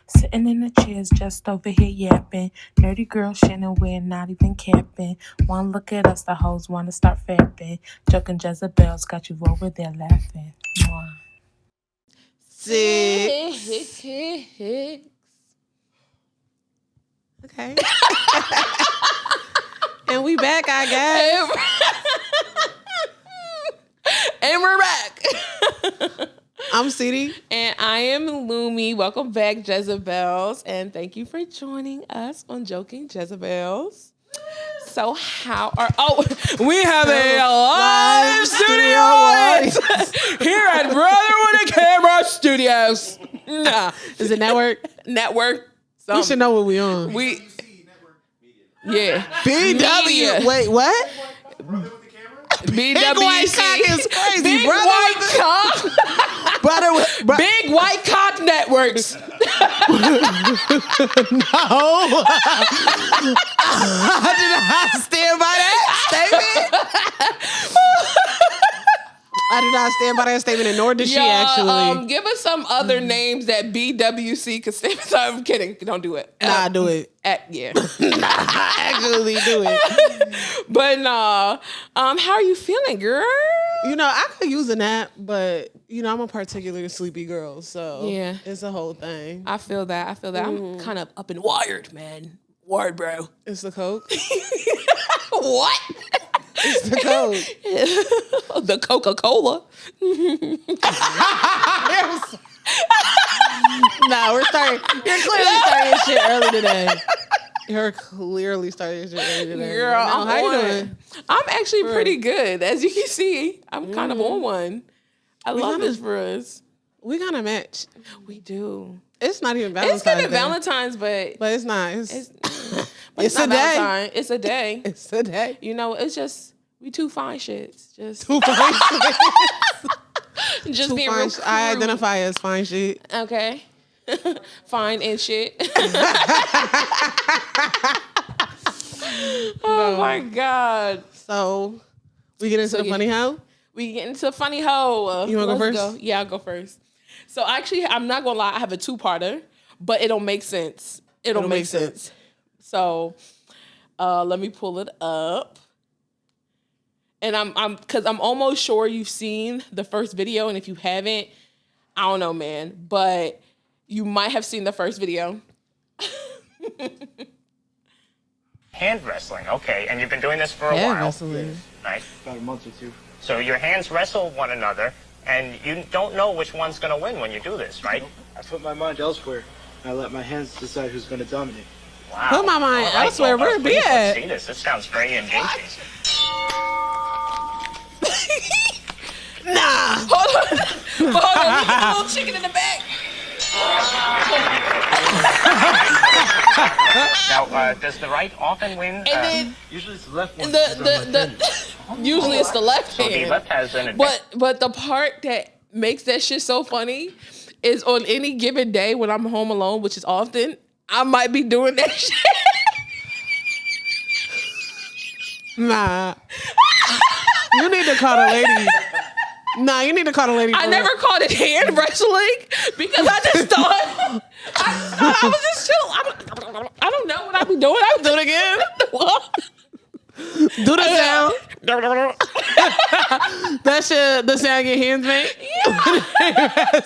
Sitting in the chairs just over here yapping. Nerdy girl Shannon, we're not even capping. One look at us, the hoes wanna start fapping. Joking Jezebels got you over there laughing. Mwah. Six. Okay. And we back, I guess. And we're back. I'm Ceedy. And I am Illumi. Welcome back, Jezebels. And thank you for joining us on Joking Jezebels. So how are... Oh, we have a live studio audience here at Brother with a Camera Studios. Nah. Is it network? Network. Something. We should know what we on. Yeah. BW. Wait, what? BWC. Big white cock is crazy. Big white cock. Big white cock networks. No. I did not stand by that statement. I did not stand by that statement, and nor did she actually. Give us some other names that BWC could stand by. I'm kidding. Don't do it. Nah, do it. Yeah. Actually do it. But nah. How are you feeling, girl? You know, I could use a nap, but you know, I'm a particularly sleepy girl, so yeah, it's a whole thing. I feel that. I'm kind of up and wired, man. Wired, bro. It's the coke. What? It's the coke. The Coca-Cola. Nah, we're starting. You're clearly starting shit early today. You're clearly starting shit early today. Girl, how you doing? I'm actually pretty good. As you can see, I'm kind of on one. I love this for us. We got a match. We do. It's not even Valentine's. It's giving Valentine's, but it's not. It's not a Valentine. It's a day. It's a day. You know, it's just we two fine shits. Just two fine shits. Just two being fine real. I identify as fine shit. Okay. Fine and shit. Oh my God. So we get into the funny hoe? We get into the funny hoe. You want to go first? Go. Yeah, I'll go first. So actually, I'm not going to lie. I have a two-parter, but it'll make sense. It'll make sense. So let me pull it up. And because I'm almost sure you've seen the first video. And if you haven't, I don't know, man. But you might have seen the first video. Hand wrestling, okay. And you've been doing this for a while. Wrestling. Right? About a month or two. So your hands wrestle one another, and you don't know which one's going to win when you do this, right? Nope. I put my mind elsewhere, and I let my hands decide who's going to dominate. Wow. Put my mind elsewhere. Where it be Let's at? see this. This sounds very engaging. Nah. Hold on. We got a little chicken in the back. Now, does the right often win? And then usually it's the left one. Usually it's the left hand. So the left has an advantage. But the part that makes that shit so funny is on any given day when I'm home alone, which is often, I might be doing that shit. Nah. You need to call the lady. Nah, you need to call the lady. I never called it hand wrestling because I just thought I was just chill. I don't know what I be doing. I would do it again. Do the sound. That shit, the sound your hands make? Yeah.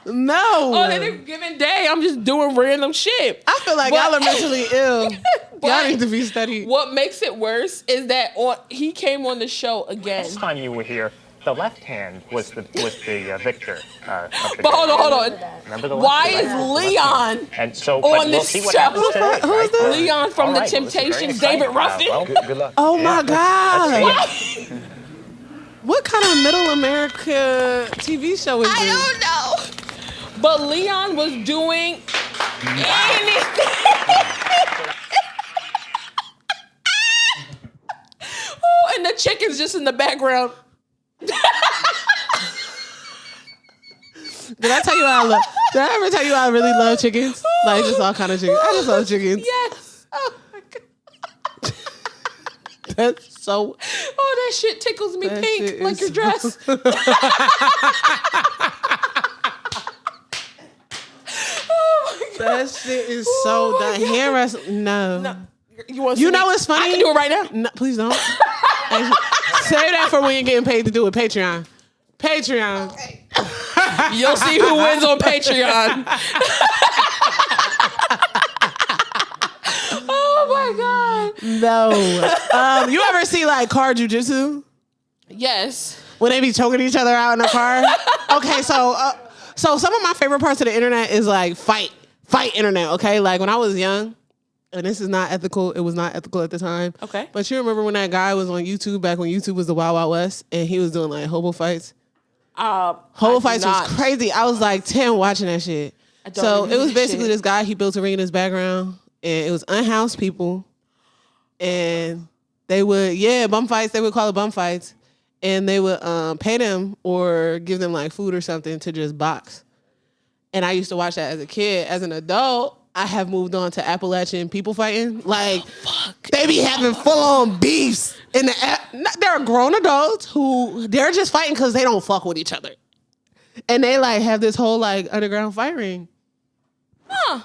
No. On any given day, I'm just doing random shit. I feel like y'all are mentally ill. Y'all need to be studied. What makes it worse is that he came on the show again. Last time you were here, the left hand was the victor. But hold on. Remember the Why is Leon and so, on we'll this see what show? happens today, Who's right? Leon from All the right, well, this is very Temptations, exciting. David Ruffin. Well, Good luck. Oh my God. Let's see. What kind of middle America TV show is this? I don't know. But Leon was doing anything. Oh, and the chicken's just in the background. Did I tell you I love? Did I ever tell you I really love chickens? Like just all kind of chickens. I just love chickens. Yes. Oh my God. That's so. Oh, that shit tickles me pink like your dress. That shit is so dumb. Hand wrestle. No. You know what's funny? I can do it right now. No, please don't. Save that for when you're getting paid to do it. Patreon. Okay. You'll see who wins on Patreon. Oh my God. No. You ever see like car jujitsu? Yes. When they be choking each other out in the car? Okay, so some of my favorite parts of the internet is like fight internet, okay? Like when I was young, and this is not ethical. It was not ethical at the time. Okay. But you remember when that guy was on YouTube back when YouTube was the Wild Wild West and he was doing like hobo fights? Hobo fights was crazy. I was like 10 watching that shit. So it was basically this guy, he built a ring in his background and it was unhoused people. And they would, bum fights. They would call it bum fights. And they would pay them or give them like food or something to just box. And I used to watch that as a kid. As an adult, I have moved on to Appalachian people fighting. Like, they be having full-on beefs. They're grown adults who, they're just fighting because they don't fuck with each other. And they, like, have this whole, like, underground fight ring. Huh.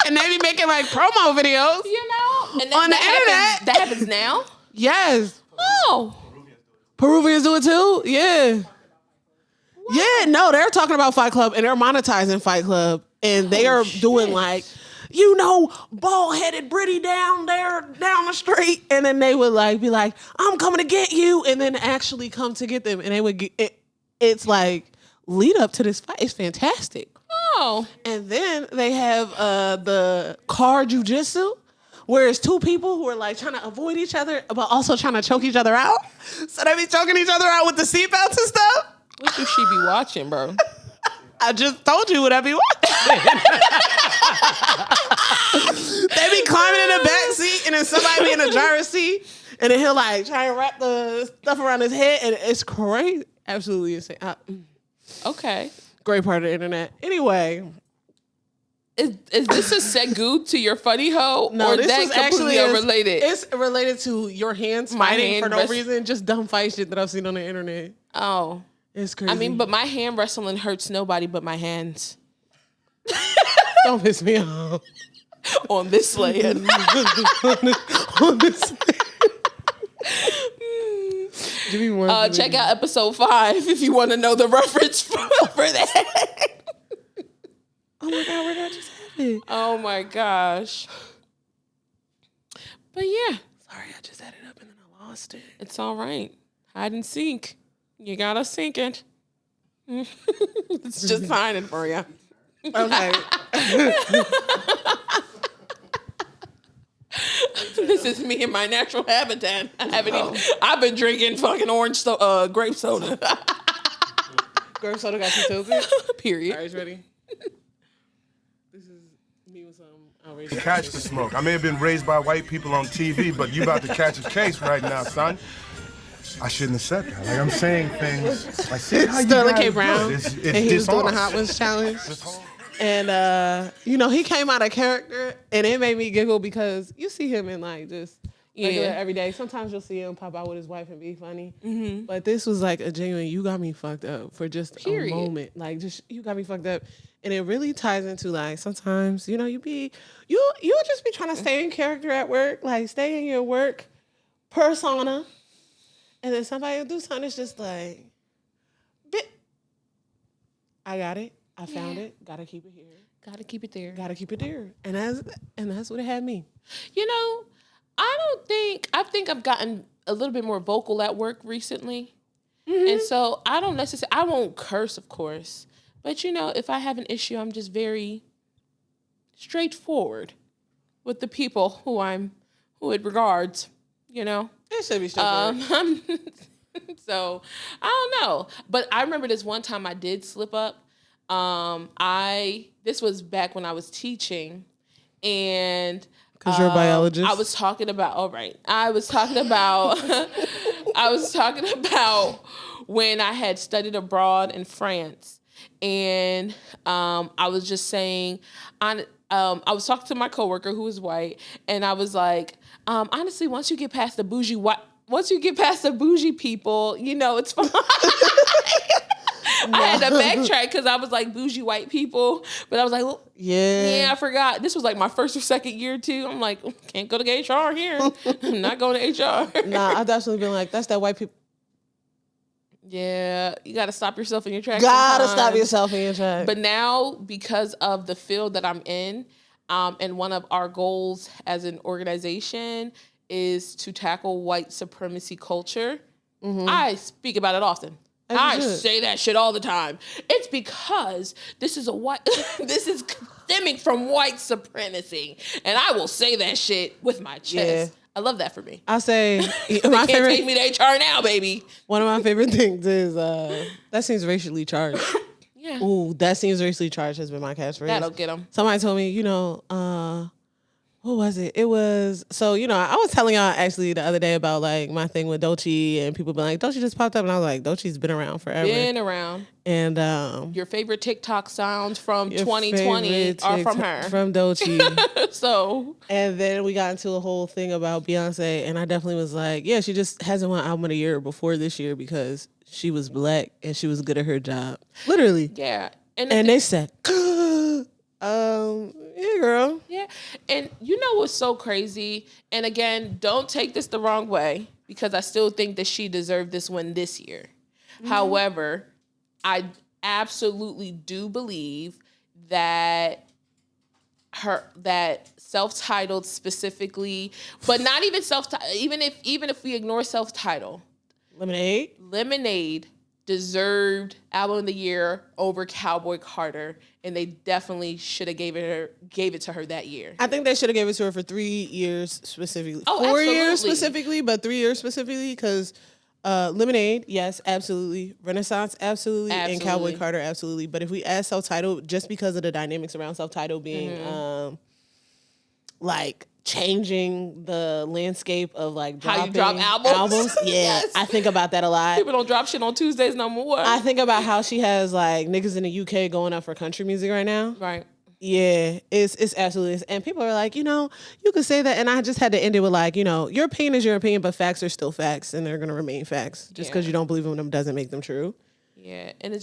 And they be making, like, promo videos. You know? And on the internet. That happens now? Yes. Oh. Peruvians do it, too? Yeah. Yeah, no, they're talking about Fight Club and they're monetizing Fight Club and they are doing like, bald-headed Britty down there, down the street. And then they would like be like, I'm coming to get you. And then actually come to get them. And they would get, it's like lead up to this fight. It's fantastic. Oh. And then they have the car jujitsu, where it's two people who are like trying to avoid each other, but also trying to choke each other out. So they be choking each other out with the seatbelts and stuff. What should she be watching, bro? I just told you what I be watching. They be climbing in the back seat and then somebody be in the driver's seat and then he'll like try and wrap the stuff around his head and it's crazy. Absolutely insane. Okay. Great part of the internet. Anyway. Is this a segue to your funny hoe? No, or this that is completely actually unrelated? It's related to your hands fighting for no reason. Just dumb fight shit that I've seen on the internet. Oh. It's crazy. I mean, but my hand wrestling hurts nobody but my hands. Don't piss me off. On this land. on this Give me one. Check out episode 5 if you want to know the reference for that. Oh my God, where did I just have it? Oh my gosh. But yeah. Sorry, I just had it up and then I lost it. It's all right. Hide and seek. You gotta sink it. It's just signing for you. Okay. This is me in my natural habitat. I've been drinking fucking orange grape soda. Grape soda got you tilted? Period. All right, ready? This is me with some outrageous. Catch the smoke. I may have been raised by white people on TV, but you about to catch a case right now, son. I shouldn't have said that. Like, I'm saying things. Like, see how Sterling you K. Brown, and he was doing the Hot Ones challenge. And, he came out of character, and it made me giggle because you see him in, like, just regular every day. Sometimes you'll see him pop out with his wife and be funny. Mm-hmm. But this was, like, a genuine, you got me fucked up for just a moment. Like, just, you got me fucked up. And it really ties into, like, sometimes, you'll just be trying to stay in character at work, like, stay in your work persona. And then somebody will do something that's just like, I got it. I found it. Gotta keep it here. Gotta keep it there. Gotta keep it there. And that's what it had me. I think I've gotten a little bit more vocal at work recently. Mm-hmm. And so I won't curse, of course. But, if I have an issue, I'm just very straightforward with the people who it regards, It should be straightforward. So I don't know, but I remember this one time I did slip up. This was back when I was teaching, and because you're a biologist. I was talking about. All right, I was talking about. I was talking about when I had studied abroad in France, and I was just saying, I was talking to my coworker who was white, and I was like, honestly, once you get past the bougie people, it's fine. I had had to backtrack because I was like bougie white people, but I was like, well, yeah, I forgot. This was like my first or second year too. I'm like, can't go to HR here. I'm not going to HR. Nah, I've definitely been like, that's that white people. Yeah, you got to stop yourself in your tracks. Stop yourself in your tracks. But now, because of the field that I'm in, and one of our goals as an organization is to tackle white supremacy culture, I speak about it often. I say that shit all the time. It's because this is this is stemming from white supremacy, and I will say that shit with my chest. Yeah. I love that for me. I say they can't take me to HR now, baby. One of my favorite things is that seems racially charged. Yeah. Ooh, that seems racially charged has been my catchphrase. That'll get them. Somebody told me, what was it? It was, so, I was telling y'all actually the other day about like my thing with Dolce, and people been like, Dolce just popped up, and I was like, Dolce's been around forever. Been around. And your favorite TikTok sounds from 2020 are from her. From Dolce. So. And then we got into a whole thing about Beyonce, and I definitely was like, yeah, she just hasn't won album of the year before this year because she was black and she was good at her job. Literally. Yeah. And they said, yeah, girl. Yeah. And you know what's so crazy? And again, don't take this the wrong way, because I still think that she deserved this win this year. However, I absolutely do believe that self-titled specifically, but not even self-titled, even if we ignore self-titled, Lemonade deserved album of the year over Cowboy Carter, and they definitely should have gave it to her that year. I think they should have gave it to her for 3 years specifically. Oh, 4 years specifically, but 3 years specifically, because Lemonade, yes, absolutely. Renaissance, absolutely. And Cowboy Carter, absolutely. But if we add self-titled, just because of the dynamics around self-titled being like changing the landscape of like dropping how you drop albums. Yeah, Yes. I think about that a lot. People don't drop shit on Tuesdays no more. I think about how she has like niggas in the UK going up for country music right now. Right. Yeah, it's absolutely, and people are like, you could say that, and I just had to end it with like, your opinion is your opinion, but facts are still facts, and they're gonna remain facts. Just because you don't believe in them doesn't make them true. Yeah, and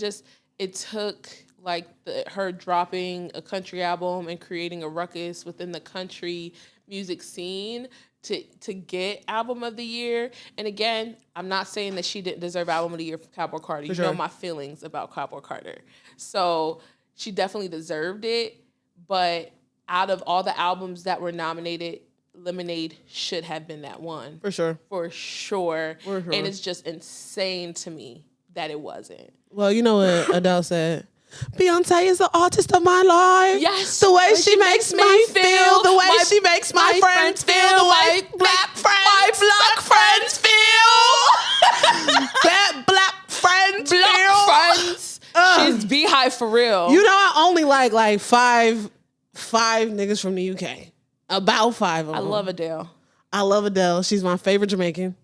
it took like her dropping a country album and creating a ruckus within the country music scene to get album of the year. And again, I'm not saying that she didn't deserve album of the year for Cowboy Carter. You know my feelings about Cowboy Carter. So she definitely deserved it. But out of all the albums that were nominated, Lemonade should have been that one. For sure. For sure. And it's just insane to me that it wasn't. Well, you know what Adele said? Beyonce is the artist of my life. Yes. The way she makes me feel. The way she makes my friends feel. The way black friends feel. Black friends feel. She's Beehive for real. I only like five niggas from the UK. About 5 of them. I love Adele. I love Adele. She's my favorite Jamaican.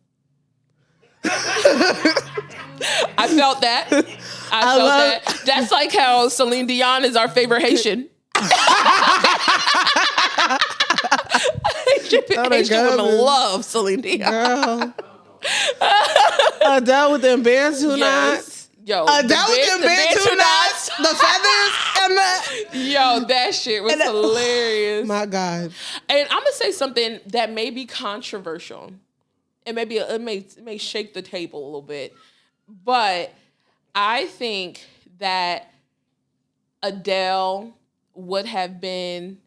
I felt that. I felt that. That's like how Celine Dion is our favorite Haitian. Haitian women love Celine Dion. Girl. Adele with them bands who yes. Yo, Adele with them bands who knots, the feathers, and the... Yo, that shit was hilarious. My God. And I'm gonna say something that may be controversial. It may shake the table a little bit, but I think that Adele would have been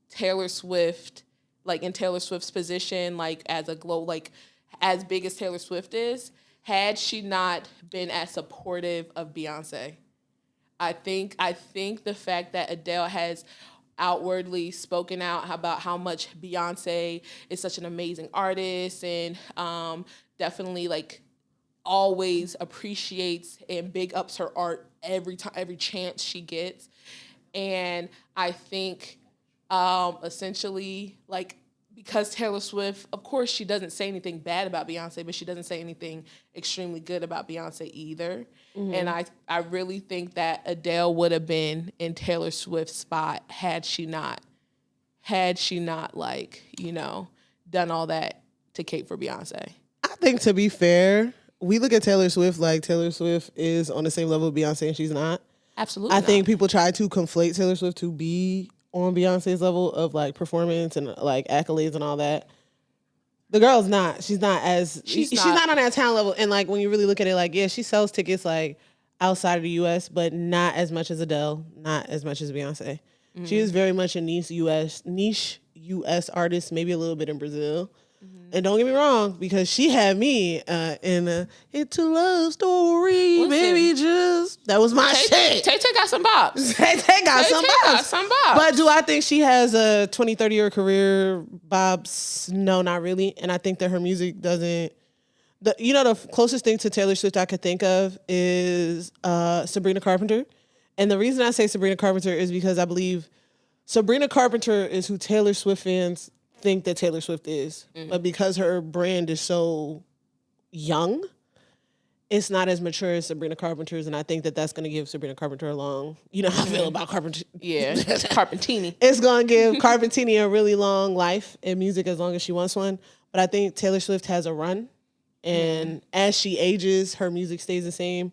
Taylor Swift, like in Taylor Swift's position, like as as big as Taylor Swift is, had she not been as supportive of Beyonce. I think the fact that Adele has outwardly spoken out about how much Beyonce is such an amazing artist and definitely like always appreciates and big ups her art every chance she gets. And I think essentially like because Taylor Swift, of course, she doesn't say anything bad about Beyonce, but she doesn't say anything extremely good about Beyonce either. Mm-hmm. And I really think that Adele would have been in Taylor Swift's spot had she not like, done all that to cape for Beyonce. I think to be fair, we look at Taylor Swift like Taylor Swift is on the same level with Beyonce and she's not. Absolutely. I think people try to conflate Taylor Swift to be on Beyonce's level of like performance and like accolades and all that. The girl's not. She's not on that talent level. And like when you really look at it, like, yeah, she sells tickets like outside of the US, but not as much as Adele, not as much as Beyonce. Mm-hmm. She is very much a niche US artist, maybe a little bit in Brazil. Mm-hmm. And don't get me wrong, because she had me in a It's a Love Story, listen, baby, that was my shit. Tay got some bops. Tay got some bops. But do I think she has a 20, 30-year career bops? No, not really. And I think that her music doesn't... The closest thing to Taylor Swift I could think of is Sabrina Carpenter. And the reason I say Sabrina Carpenter is because I believe Sabrina Carpenter is who Taylor Swift fans think that Taylor Swift is. Mm-hmm. But because her brand is so young, it's not as mature as Sabrina Carpenter's. And I think that that's going to give Sabrina Carpenter a long... You know how I feel about Carpenter. Yeah, Carpentini. It's going to give Carpentini a really long life in music as long as she wants one. But I think Taylor Swift has a run. And as she ages, her music stays the same.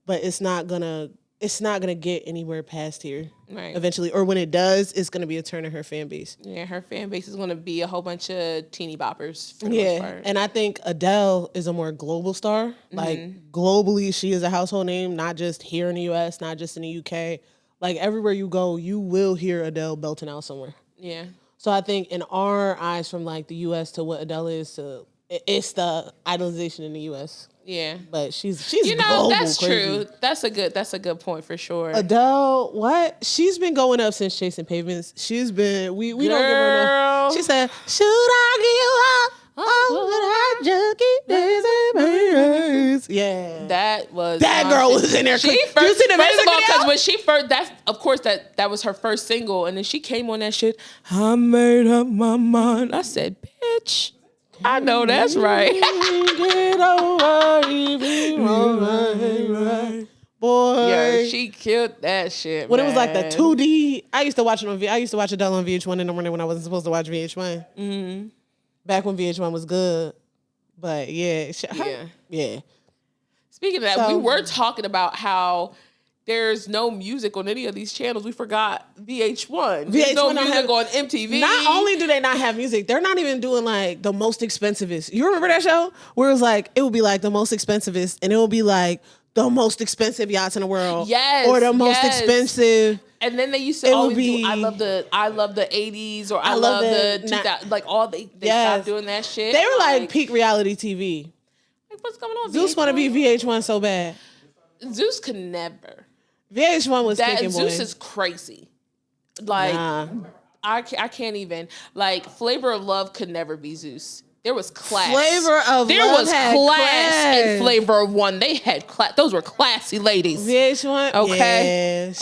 But it's not gonna get anywhere past here eventually. Or when it does, it's gonna be a turn of her fan base. Yeah, her fan base is gonna be a whole bunch of teeny boppers. For the most part. And I think Adele is a more global star. Mm-hmm. Like globally, she is a household name, not just here in the US, not just in the UK. Like everywhere you go, you will hear Adele belting out somewhere. Yeah. So I think in our eyes, from like the US to what Adele is to, it's the idolization in the US. Yeah, but she's global, that's crazy. True. That's a good point for sure. Adele, what? She's been going up since Chasing Pavements. She's been we don't give her enough. She said, "Should I give up? Oh, but I just keep dancing." Yeah, that girl was in there. First of all, because when she first, that was her first single, and then she came on that shit. I made up my mind. I said, "Bitch." I know that's right. Get over, boy. Yeah, she killed that shit. When it was like the 2D, I used to watch Adele on VH1 in the morning when I wasn't supposed to watch VH1. Mm-hmm. Back when VH1 was good, but yeah. Speaking of that, we were talking about how there's no music on any of these channels. We forgot VH1. There's no music on MTV. Not only do they not have music, they're not even doing like the most expensivest. You remember that show? Where it was like, it would be like the most expensivest, and it would be like the most expensive yachts in the world. Yes. Or the most expensive. And then they used to always do I love the 80s or I love the 2000, like all they stopped doing that shit. They were like peak reality TV. Like, what's going on? Zeus want to be VH1 so bad. Zeus could never. VH1 was kicking, boy. Zeus is crazy. Like, I can't even. Like, Flavor of Love could never be Zeus. There was class. There was class in Flavor of One. They had class. Those were classy ladies. VH1. Okay. Yeah.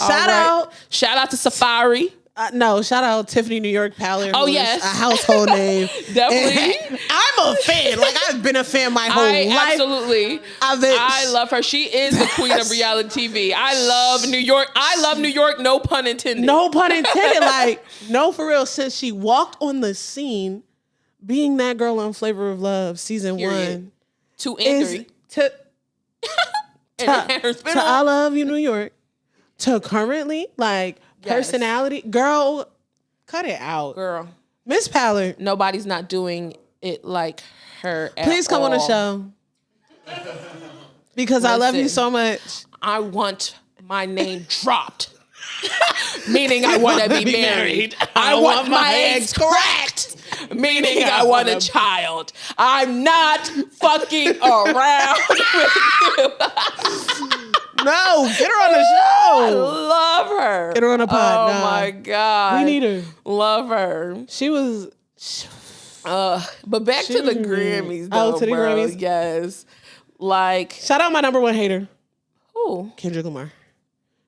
Shout out to Safari. No, shout out Tiffany New York Pallor. Oh, yes. A household name. Definitely. I'm a fan. Like, I've been a fan my whole life. Absolutely. I love her. She is the queen of reality TV. I love New York. No pun intended. No pun intended. Like, no, for real. Since she walked on the scene, being that girl on Flavor of Love, season 1. 2 and 3. To I Love You, New York. To currently, like, personality, girl, cut it out, girl. Miss Pallor, nobody's not doing it like her. Please come on the show because I love you so much. I want my name dropped, meaning I want to be married. I want my eggs cracked, meaning I want a child. I'm not fucking around with you. No, get her on the show. I love her. Get her on the pod. Oh my God. We need her. Love her. She was. But back to the Grammys, though, to the Grammys. Yes. Like. Shout out my number 1 hater. Who? Kendrick Lamar.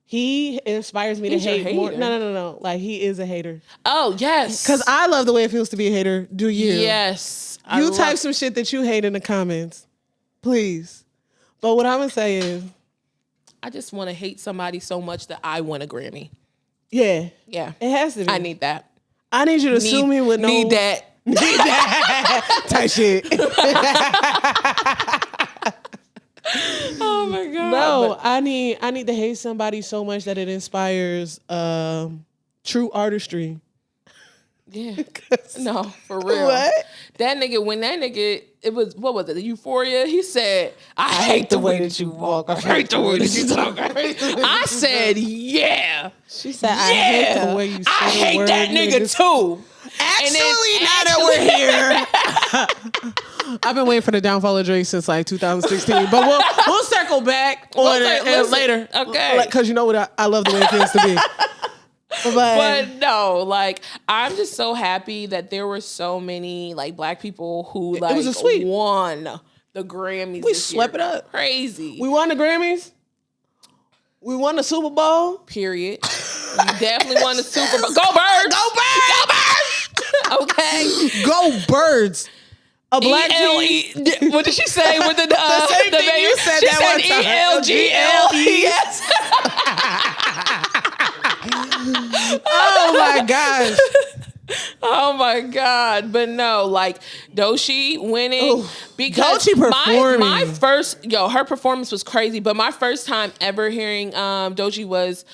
He inspires me to hate more. No. Like, he is a hater. Oh, yes. Because I love the way it feels to be a hater. Do you? Yes. You type some shit that you hate in the comments. Please. But what I'm going to say is. I just want to hate somebody so much that I want a Grammy. Yeah. Yeah. It has to be. I need that. I need you to sue me with no... Need that. Need that. Type shit. Oh my god. No, I need to hate somebody so much that it inspires true artistry. Yeah. No, for real. What? That nigga, it was, what was it, the Euphoria? He said, I hate the way that you walk. I hate the way that you talk. I said, yeah. She said, I hate the way you say I the hate word, that nigga too. Actually, now that we're here. I've been waiting for the downfall of Drake since like 2016, but we'll circle back on it later. Okay. Because you know what? I love the way it feels to be. But no, like, I'm just so happy that there were so many like black people who like it was a sweep. Won the Grammys. We swept it up. Crazy. We won the Grammys. We won the Super Bowl. Period. We definitely won the Super Bowl. Go Birds! Go Birds! Go Birds! Okay. Go Birds. A black team. What did she say with the same thing you said she that said one time. ELGLES. Oh my gosh. Oh my God. But no, like Doechii winning because Doechii performing. my first, her performance was crazy, but my first time ever hearing Doechii was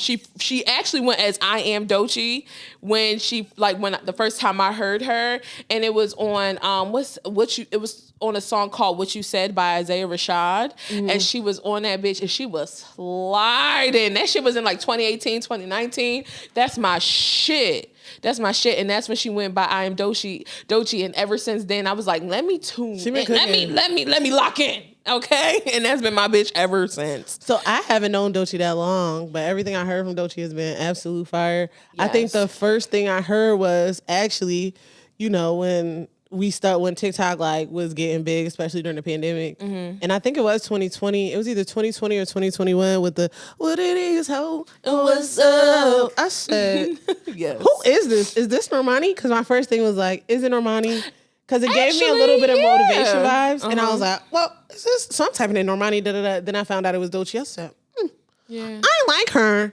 she actually went as I Am Doechii when the first time I heard her, and it was on it was on a song called What You Said by Isaiah Rashad, and she was on that bitch and she was sliding. That shit was in like 2018, 2019. That's my shit. That's my shit, and that's when she went by I Am Doechii, and ever since then I was like, let me tune in. Let me lock in, okay? And that's been my bitch ever since. So I haven't known Doechii that long, but everything I heard from Doechii has been absolute fire. Yes. I think the first thing I heard was actually, when TikTok like was getting big, especially during the pandemic. Mm-hmm. And I think it was 2020. It was either 2020 or 2021 with the what it is, ho, what's up? I said, yes. Who is this? Is this Normani? Because my first thing was like, is it Normani? Because it gave me a little bit of motivation vibes. And I was like, well, is this? So I'm typing in Normani, Then I found out it was Doechii. I said, I like her.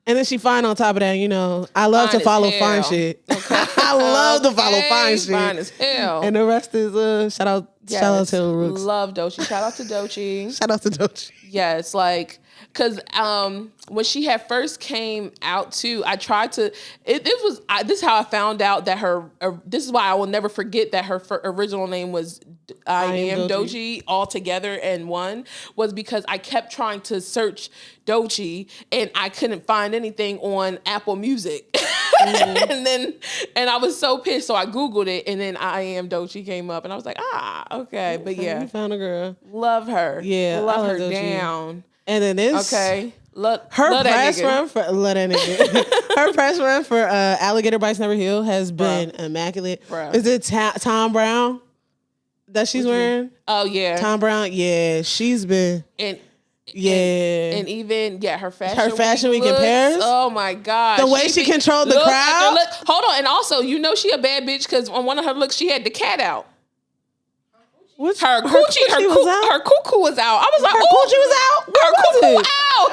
And then she fine on top of that, I love to follow fine shit. Okay. I love to follow fine shit. Fine as hell. And the rest is shout out to the Rooks. Love Doechii. Shout out to Doechii. Shout out to Doechii. Yes, like, because when she had first came out too, I tried to, this is how I found out that this is why I will never forget that her original name was I Am Doechii all together in one, was because I kept trying to search Doechii and I couldn't find anything on Apple Music. Mm-hmm. and I was so pissed, so I Googled it, and then I Am Doechii came up, and I was like, okay. But yeah, you found a girl. Love her. Yeah, love her Doechii. Down. And then this, okay. Her press run for her press run for Alligator Bites Never Heal has been immaculate. Bruh. Is it Tom Brown that she's wearing? Oh yeah, Tom Brown. Yeah, she's been and even her fashion week in Paris. Oh my God, the way she controlled the crowd. Hold on, and also she a bad bitch because on one of her looks she had the cat out. Her cuckoo was out. I was like, her coochie was out. Her cuckoo was out.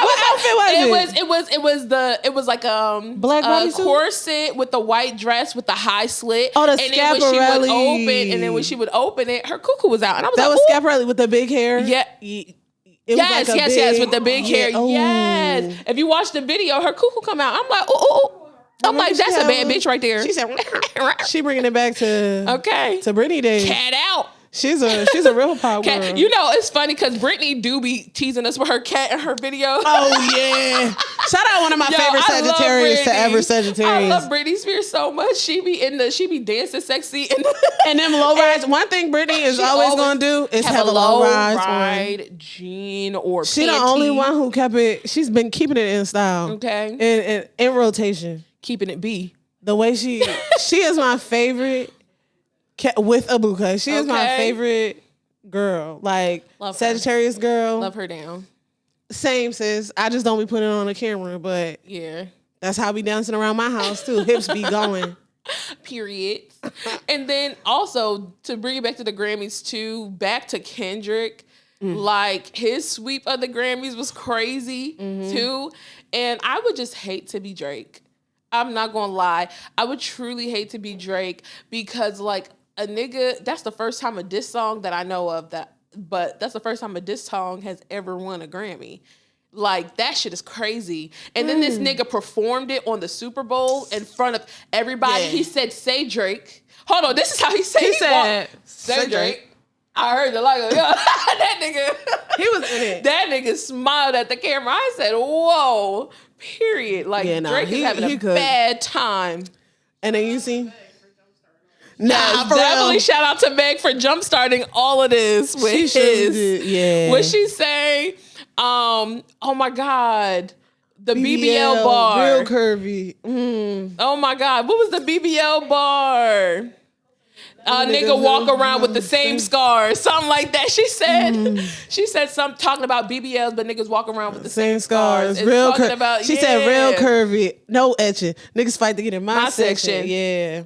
What outfit was it? It was like black bodysuit corset with the white dress with the high slit. Oh, the and Schiaparelli. When she would open it, her cuckoo was out, and I was that was Schiaparelli with the big hair. Yeah. Yes, with the big hair. Oh. Yes. If you watch the video, her cuckoo come out. I'm like, I'm like, that's a bad bitch right there. She said, she bringing it back to Britney days. Cat out. She's a real pop girl. It's funny because Britney do be teasing us with her cat in her video. Oh yeah! Shout out one of my favorite Sagittarius to ever Sagittarius. I love Britney Spears so much. She be dancing sexy and them low rides. One thing Britney is always gonna do is have a low ride jean or she the only one who kept it. She's been keeping it in style. Okay, in rotation, keeping it B. The way she is my favorite. With a bouquet. She is my favorite girl. Like, love Sagittarius her. Girl. Love her down. Same, sis. I just don't be putting it on the camera, but yeah. That's how I be dancing around my house, too. Hips be going. Period. And then also, to bring it back to the Grammys, too, back to Kendrick. Like, his sweep of the Grammys was crazy, too. And I would just hate to be Drake. I'm not gonna lie. I would truly hate to be Drake because, like, a nigga, that's the first time a diss song that I know of that but that's the first time a diss song has ever won a Grammy. Like, that shit is crazy. And then this nigga performed it on the Super Bowl in front of everybody. Yeah. He said, "Say Drake." Hold on, this is how he said He said, "Say Drake." I heard the like, that nigga. He was in it. That nigga smiled at the camera. I said, "Whoa." Period. Like, Drake is having a bad time. And then you see. Nah, definitely real. shout out to Meg for jumpstarting all of this with his. What she say? Oh my God. The BBL bar. Real curvy. Oh my God. What was the BBL bar? Nigga walk around with the same scars. Something like that. She said something talking about BBLs, but niggas walk around with the same scars. Real curvy. She said real curvy. No etching. Niggas fight to get in my section. Yeah.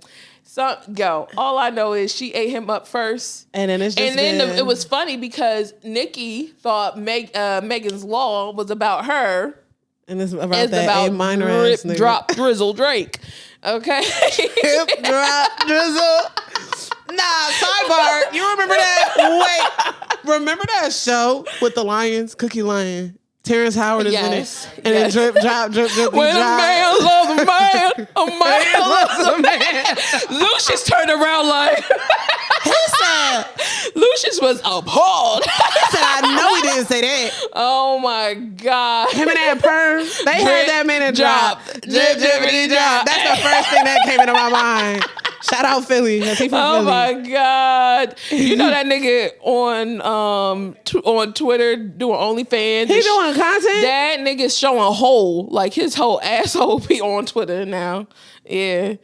So go. All I know is she ate him up first, and then it was funny because Nicki thought Megan's Law was about her, and it's about A minor ass nigga. Drop Drizzle Drake. Okay, hip drop drizzle. Nah, sidebar. You remember that? Wait, remember that show with the lions, Cookie Lion? Terrence Howard is in it. And then drip, drop, drip, drip, when drop. A man loves a man, a man loves a man. Lucius turned around like, he said, Lucius was appalled. He said, I know he didn't say that. Oh my God. Him and that perm, they heard that minute drop. Drip, drippity drop. That's the first thing that came into my mind. Shout out Philly. He from Philly. My God. You know that nigga on Twitter doing OnlyFans? He doing content? That nigga's showing whole. Like, his whole asshole be on Twitter now. Yeah.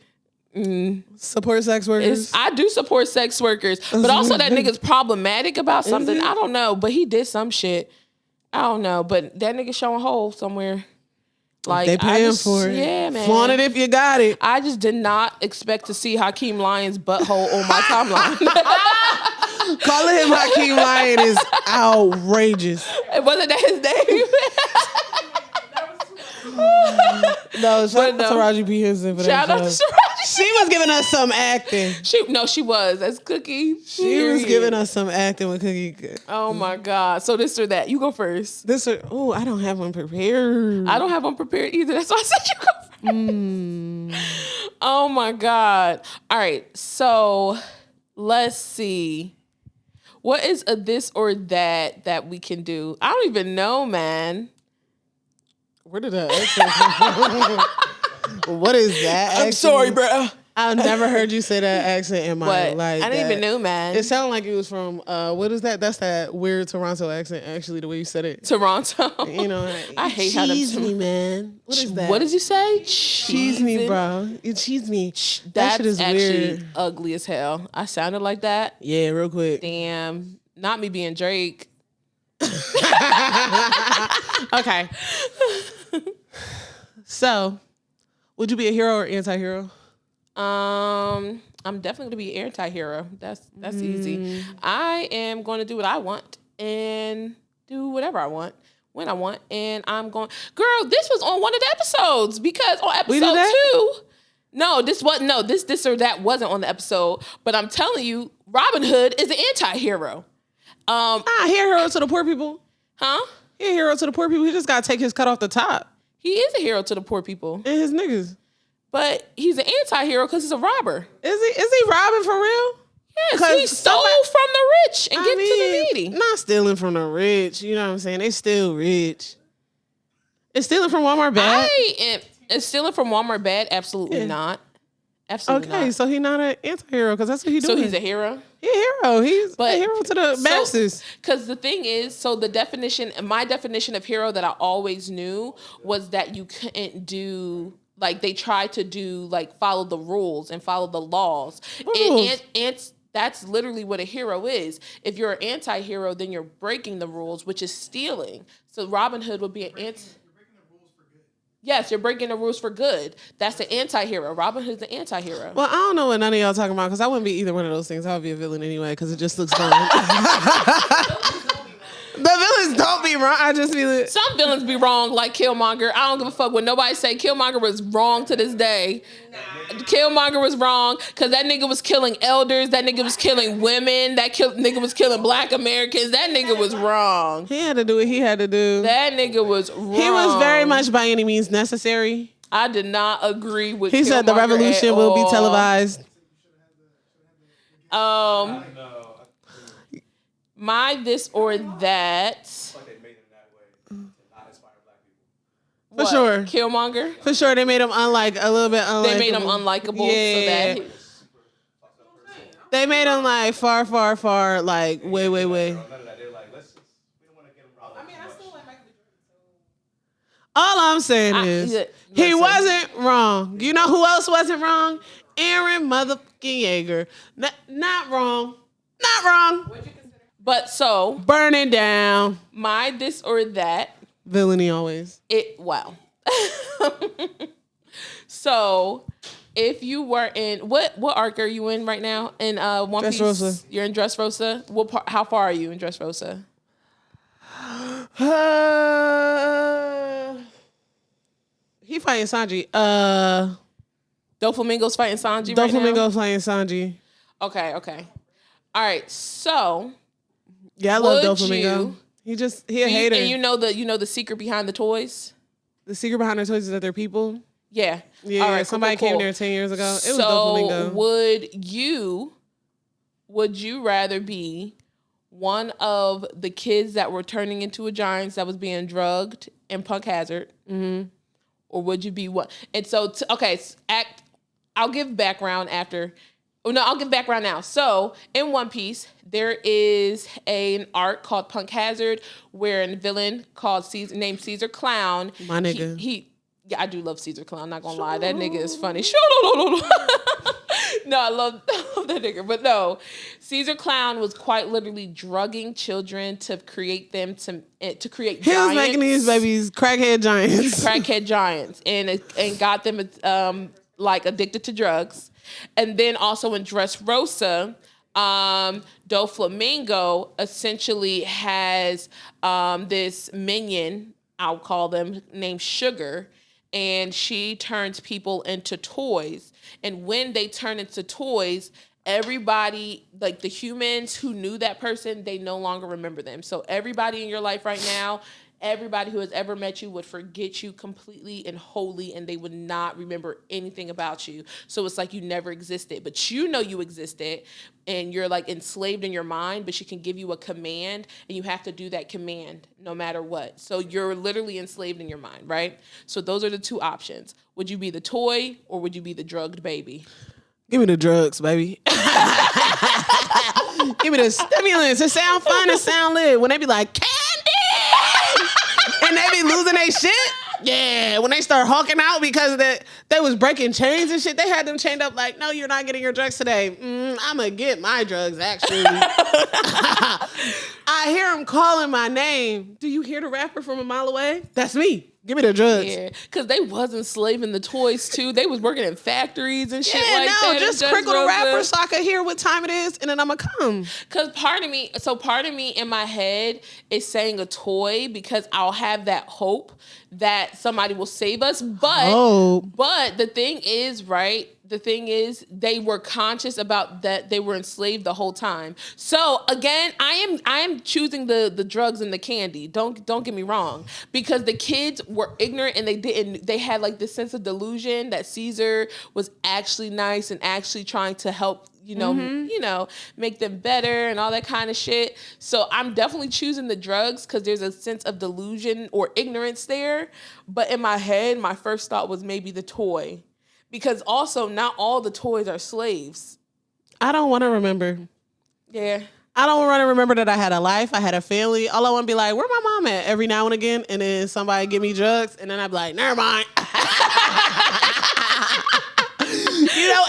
Support sex workers? I do support sex workers. But also that nigga's problematic about something. I don't know. But he did some shit. I don't know. But that nigga showing whole somewhere. Like, they paying for it. Yeah, man. Flaunt it if you got it. I just did not expect to see Hakeem Lyon's butthole on my timeline. Calling him Hakeem Lyon is outrageous. Wasn't that his name? No, shout out to Taraji P. Henson for that. Shout out to Taraji. She was giving us some acting. She was. That's Cookie. She was giving us some acting with Cookie. Oh my God. So this or that. You go first. I don't have one prepared. I don't have one prepared either. That's why I said you go first. Oh my God. All right. So let's see. What is a this or that we can do? I don't even know, man. Where did that accent come from? What is that accent? I'm sorry, bro. I've never heard you say that accent in my life. I didn't even know, man. It sounded like it was from, what is that? That's that weird Toronto accent, actually, the way you said it. Toronto. You know, I hate how cheese me, man. What is that? What did you say? Cheese me, bro. You cheese me. That shit is actually weird. Ugly as hell. I sounded like that. Yeah, real quick. Damn. Not me being Drake. Okay. So, would you be a hero or anti-hero? I'm definitely gonna be an anti-hero. That's easy. I am going to do what I want and do whatever I want when I want, and I'm going. Girl, this was on one of the episodes because on episode 2. No, this wasn't. No, this or that wasn't on the episode. But I'm telling you, Robin Hood is an anti-hero. He a hero to the poor people. Huh? He a hero to the poor people. He just gotta take his cut off the top. He is a hero to the poor people. And his niggas. But he's an anti-hero because he's a robber. Is he robbing for real? Yes, he stole from the rich and give to the needy. Not stealing from the rich. You know what I'm saying? They still rich. Is stealing from Walmart bad? Is stealing from Walmart bad? Absolutely not. Absolutely not. Okay, so he's not an anti-hero because that's what he's doing. So he's a hero? He's a hero. He's a hero to the masses. Because the thing is, my definition of hero that I always knew was that you couldn't do, like, they tried to do, like, follow the rules and follow the laws. And that's literally what a hero is. If you're an anti-hero, then you're breaking the rules, which is stealing. So Robin Hood would be an anti. Yes, you're breaking the rules for good. That's the anti-hero. Robin Hood's the anti-hero. Well, I don't know what none of y'all talking about because I wouldn't be either one of those things. I would be a villain anyway because it just looks fun. villains don't be wrong. I just feel it. Some villains be wrong, like Killmonger. I don't give a fuck what nobody say. Killmonger was wrong to this day. Killmonger was wrong because that nigga was killing elders. That nigga was killing women. Nigga was killing black Americans. That nigga was wrong. He had to do what he had to do. That nigga was wrong. He was very much by any means necessary. I did not agree with He Killmonger said the revolution will be televised. My this or that. For sure. Killmonger? For sure. They made him a little bit unlikable. They made him unlikable. Yeah. So that they made him like far, far, far, like way. All I'm saying is he wasn't wrong. You know who else wasn't wrong? Aaron motherfucking Yeager. Not wrong. Not wrong. But so burn it down. My this or that. Villainy always. Wow. So if you were in what arc are you in right now? In One Piece? Dressrosa. You're in Dressrosa? How far are you in Dressrosa? He fighting Sanji. Doflamingo's fighting Sanji right now? Doflamingo's fighting Sanji. Okay. All right. So yeah, I love Doflamingo. He a hater. And you know the secret behind the toys? The secret behind the toys is that they're people? Yeah. Yeah, all right, somebody cool. came there 10 years ago. It was Doflamingo. Doflamingo. Would you rather be one of the kids that were turning into a giant that was being drugged in Punk Hazard? Mm-hmm. Or would you be one? And so, I'll give background after. Oh, no, I'll give background now. So, in One Piece, there is an arc called Punk Hazard where a villain named Caesar Clown. My nigga. Yeah, I do love Caesar Clown, not gonna lie. That nigga is funny. No, I love that nigga. But no, Caesar Clown was quite literally drugging children to create them to create giants. He was making these babies crackhead giants. Crackhead giants. And got them addicted to drugs. And then also in Dressrosa, Doflamingo essentially has this minion, I'll call them, named Sugar. And she turns people into toys. And when they turn into toys, everybody, like the humans who knew that person, they no longer remember them. So everybody in your life right now, everybody who has ever met you would forget you completely and wholly, and they would not remember anything about you. So it's like you never existed, but you know you existed, and you're like enslaved in your mind, but she can give you a command, and you have to do that command no matter what. So you're literally enslaved in your mind, right? So those are the two options. Would you be the toy, or would you be the drugged baby? Give me the drugs, baby. Give me the stimulants. It sound fun. It sound lit. When they be like, candy! And they be losing their shit. Yeah, when they start hawking out because they was breaking chains and shit, they had them chained up like, no, you're not getting your drugs today. I'm going to get my drugs, actually. I hear them calling my name. Do you hear the rapper from a mile away? That's me. Give me the drugs. Yeah, because they was enslaving the toys, too. They was working in factories and shit like that. Just crinkle the rapper so I could hear what time it is, and then I'm going to come. Because part of me in my head is saying a toy because I'll have that hope that somebody will save us. But the thing is, right? The thing is, they were conscious about that they were enslaved the whole time. So again, I am choosing the drugs and the candy. Don't get me wrong, because the kids were ignorant and they had like this sense of delusion that Caesar was actually nice and actually trying to help, make them better and all that kind of shit. So I'm definitely choosing the drugs because there's a sense of delusion or ignorance there. But in my head, my first thought was maybe the toy. Because also, not all the toys are slaves. I don't want to remember. Yeah. I don't want to remember that I had a life, I had a family. All I want to be like, where my mom at? Every now and again. And then somebody give me drugs. And then I'd be like, never mind.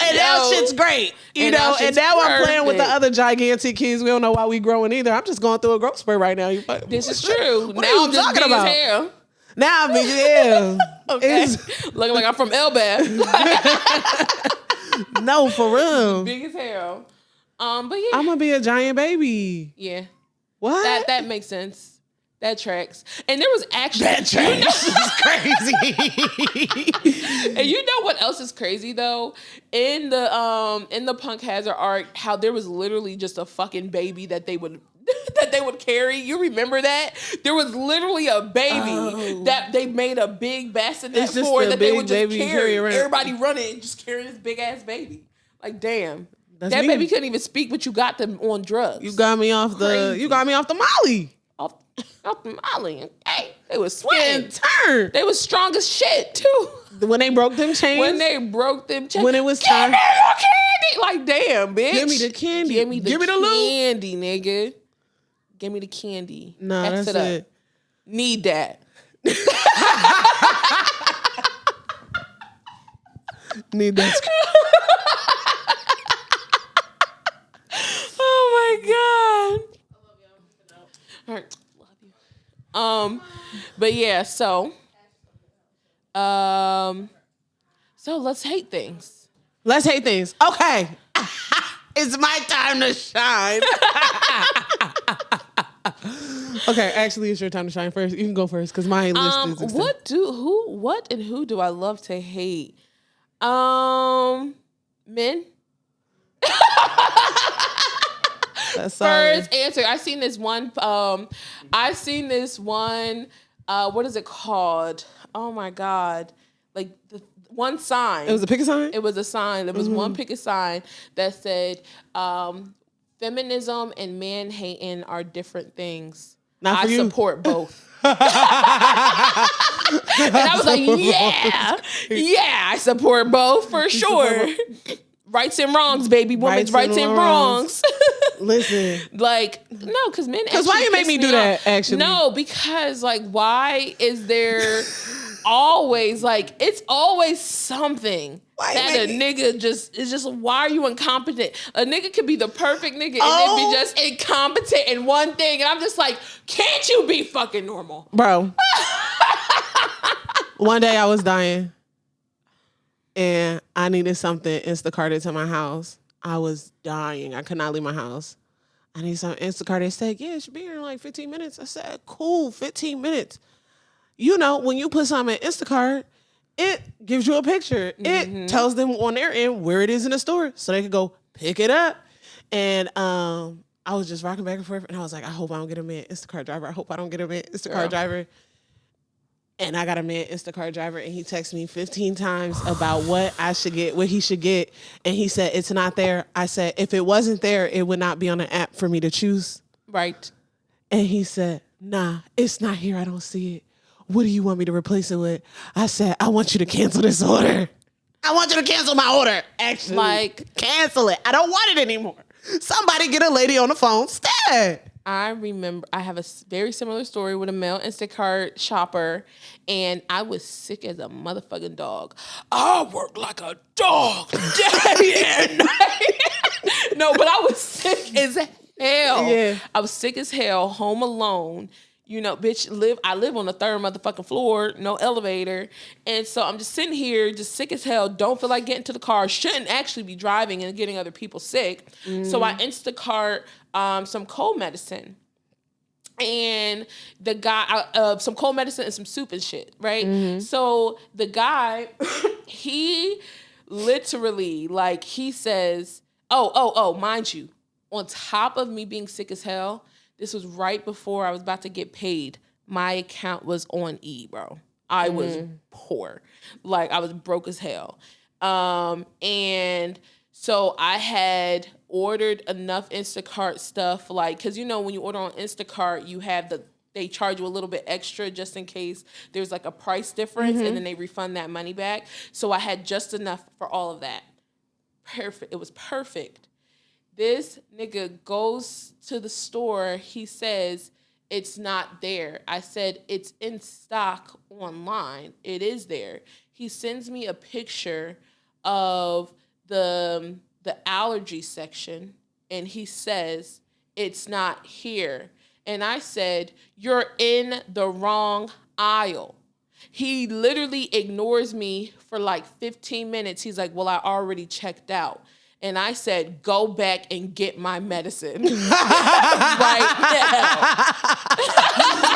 And now shit's great. And now I'm playing with the other gigantic kids. We don't know why we growing either. I'm just going through a growth spurt right now. This is true. What are you talking about? Now I'm big as hell. Okay. Looking like I'm from Elbath. No, for real. Big as hell. But yeah. I'm gonna be a giant baby. Yeah. What? That makes sense. That tracks. And there was actually That tracks. Is crazy. And you know what else is crazy though? In the Punk Hazard arc, how there was literally just a fucking baby that they would carry. You remember that? There was literally a baby that they made a big bassinet for that they would just carry. Everybody running and just carrying this big ass baby. Like, damn. That baby couldn't even speak, but you got them on drugs. You got me off the Molly. Off the Molly. Okay. They was sweating. Turn. They was strong as shit too. When they broke them chains. When it was time. Give me the candy. Like, damn, bitch. Give me the candy. Give me the loot. candy, nigga. Give me the candy. Nah, X that's it. Need that. Need that. Oh my god. All right, love you. But yeah, so let's hate things. Let's hate things. Okay. It's my time to shine. Okay, actually, it's your time to shine first. You can go first because my list is extensive. What and who do I love to hate? Men. First answer. I seen this one. What is it called? Oh my god! Like the one sign. It was a picket sign. It was a sign. There was one picket sign that said, "Feminism and man hating are different things." Not for you. Support both. And I was like, yeah, I support both for sure. Rights and wrongs, baby. Women's rights and wrongs. Listen. Like, no, because men. Because why you make me do that, actually? No, because, like, why is there always, like, it's always something that a nigga why are you incompetent? A nigga could be the perfect nigga and then be just incompetent in one thing. And I'm just like, can't you be fucking normal? Bro. One day I was dying. And I needed something Instacarted to my house. I was dying. I could not leave my house. I need something Instacarted. They said, yeah, it should be here in like 15 minutes. I said, cool, 15 minutes. You know, when you put something in Instacart, it gives you a picture. It tells them on their end where it is in the store so they could go pick it up. And I was just rocking back and forth. And I was like, I hope I don't get a man Instacart driver. I hope I don't get a man Instacart driver. And I got a man Instacart driver, and he texted me 15 times about what I should get, what he should get. And he said, it's not there. I said, if it wasn't there, it would not be on the app for me to choose. Right. And he said, nah, it's not here. I don't see it. What do you want me to replace it with? I said, I want you to cancel this order. I want you to cancel my order. Actually, like, cancel it. I don't want it anymore. Somebody get a lady on the phone. Stat. I remember I have a very similar story with a male Instacart shopper, and I was sick as a motherfucking dog. I work like a dog day and night. No, but I was sick as hell. Yeah. I was sick as hell, home alone. You know, bitch, I live on the third motherfucking floor, no elevator. And so I'm just sitting here, just sick as hell, don't feel like getting to the car, shouldn't actually be driving and getting other people sick. So I Instacart some cold medicine. And the guy, some cold medicine and some soup and shit, right? So the guy, he literally, like, he says, mind you, on top of me being sick as hell, this was right before I was about to get paid. My account was on E, bro. I was poor. Like, I was broke as hell. And so I had ordered enough Instacart stuff, like, because, you know, when you order on Instacart, you have they charge you a little bit extra just in case there's, like, a price difference, and then they refund that money back. So I had just enough for all of that. Perfect. It was perfect. This nigga goes to the store. He says, it's not there. I said, it's in stock online. It is there. He sends me a picture of the allergy section, and he says, it's not here. And I said, you're in the wrong aisle. He literally ignores me for like 15 minutes. He's like, well, I already checked out. And I said, go back and get my medicine right now.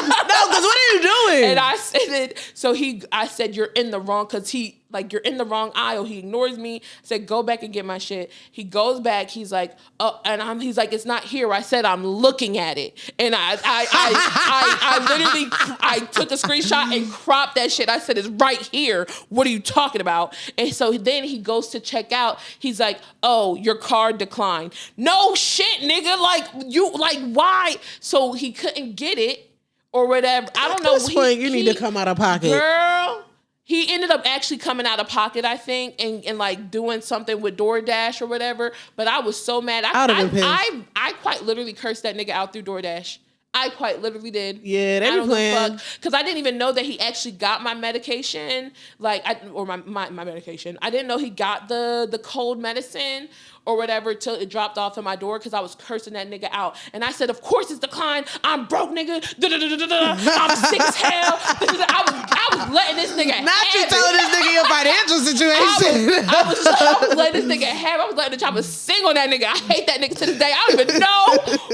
No, because what are you doing? And I said, you're in the wrong, because you're in the wrong aisle. He ignores me. I said, go back and get my shit. He goes back. He's like, oh, and he's like, it's not here. I said, I'm looking at it. And I literally took a screenshot and cropped that shit. I said, it's right here. What are you talking about? And so then he goes to check out. He's like, oh, your card declined. No shit, nigga. Why? So he couldn't get it or whatever. I don't know. At this point, you need to come out of pocket. Girl. He ended up actually coming out of pocket, I think, and like doing something with DoorDash or whatever. But I was so mad. I quite literally cursed that nigga out through DoorDash. I quite literally did. Yeah, they be playing. Because I didn't even know that he actually got my medication, my medication. I didn't know he got the cold medicine or whatever till it dropped off at my door, because I was cursing that nigga out. And I said, of course it's declined. I'm broke, nigga. I'm sick as hell. I was letting this nigga Not you telling this nigga your financial situation. I was letting this nigga have. I was letting the chopper sing on that nigga. I hate that nigga to this day. I don't even know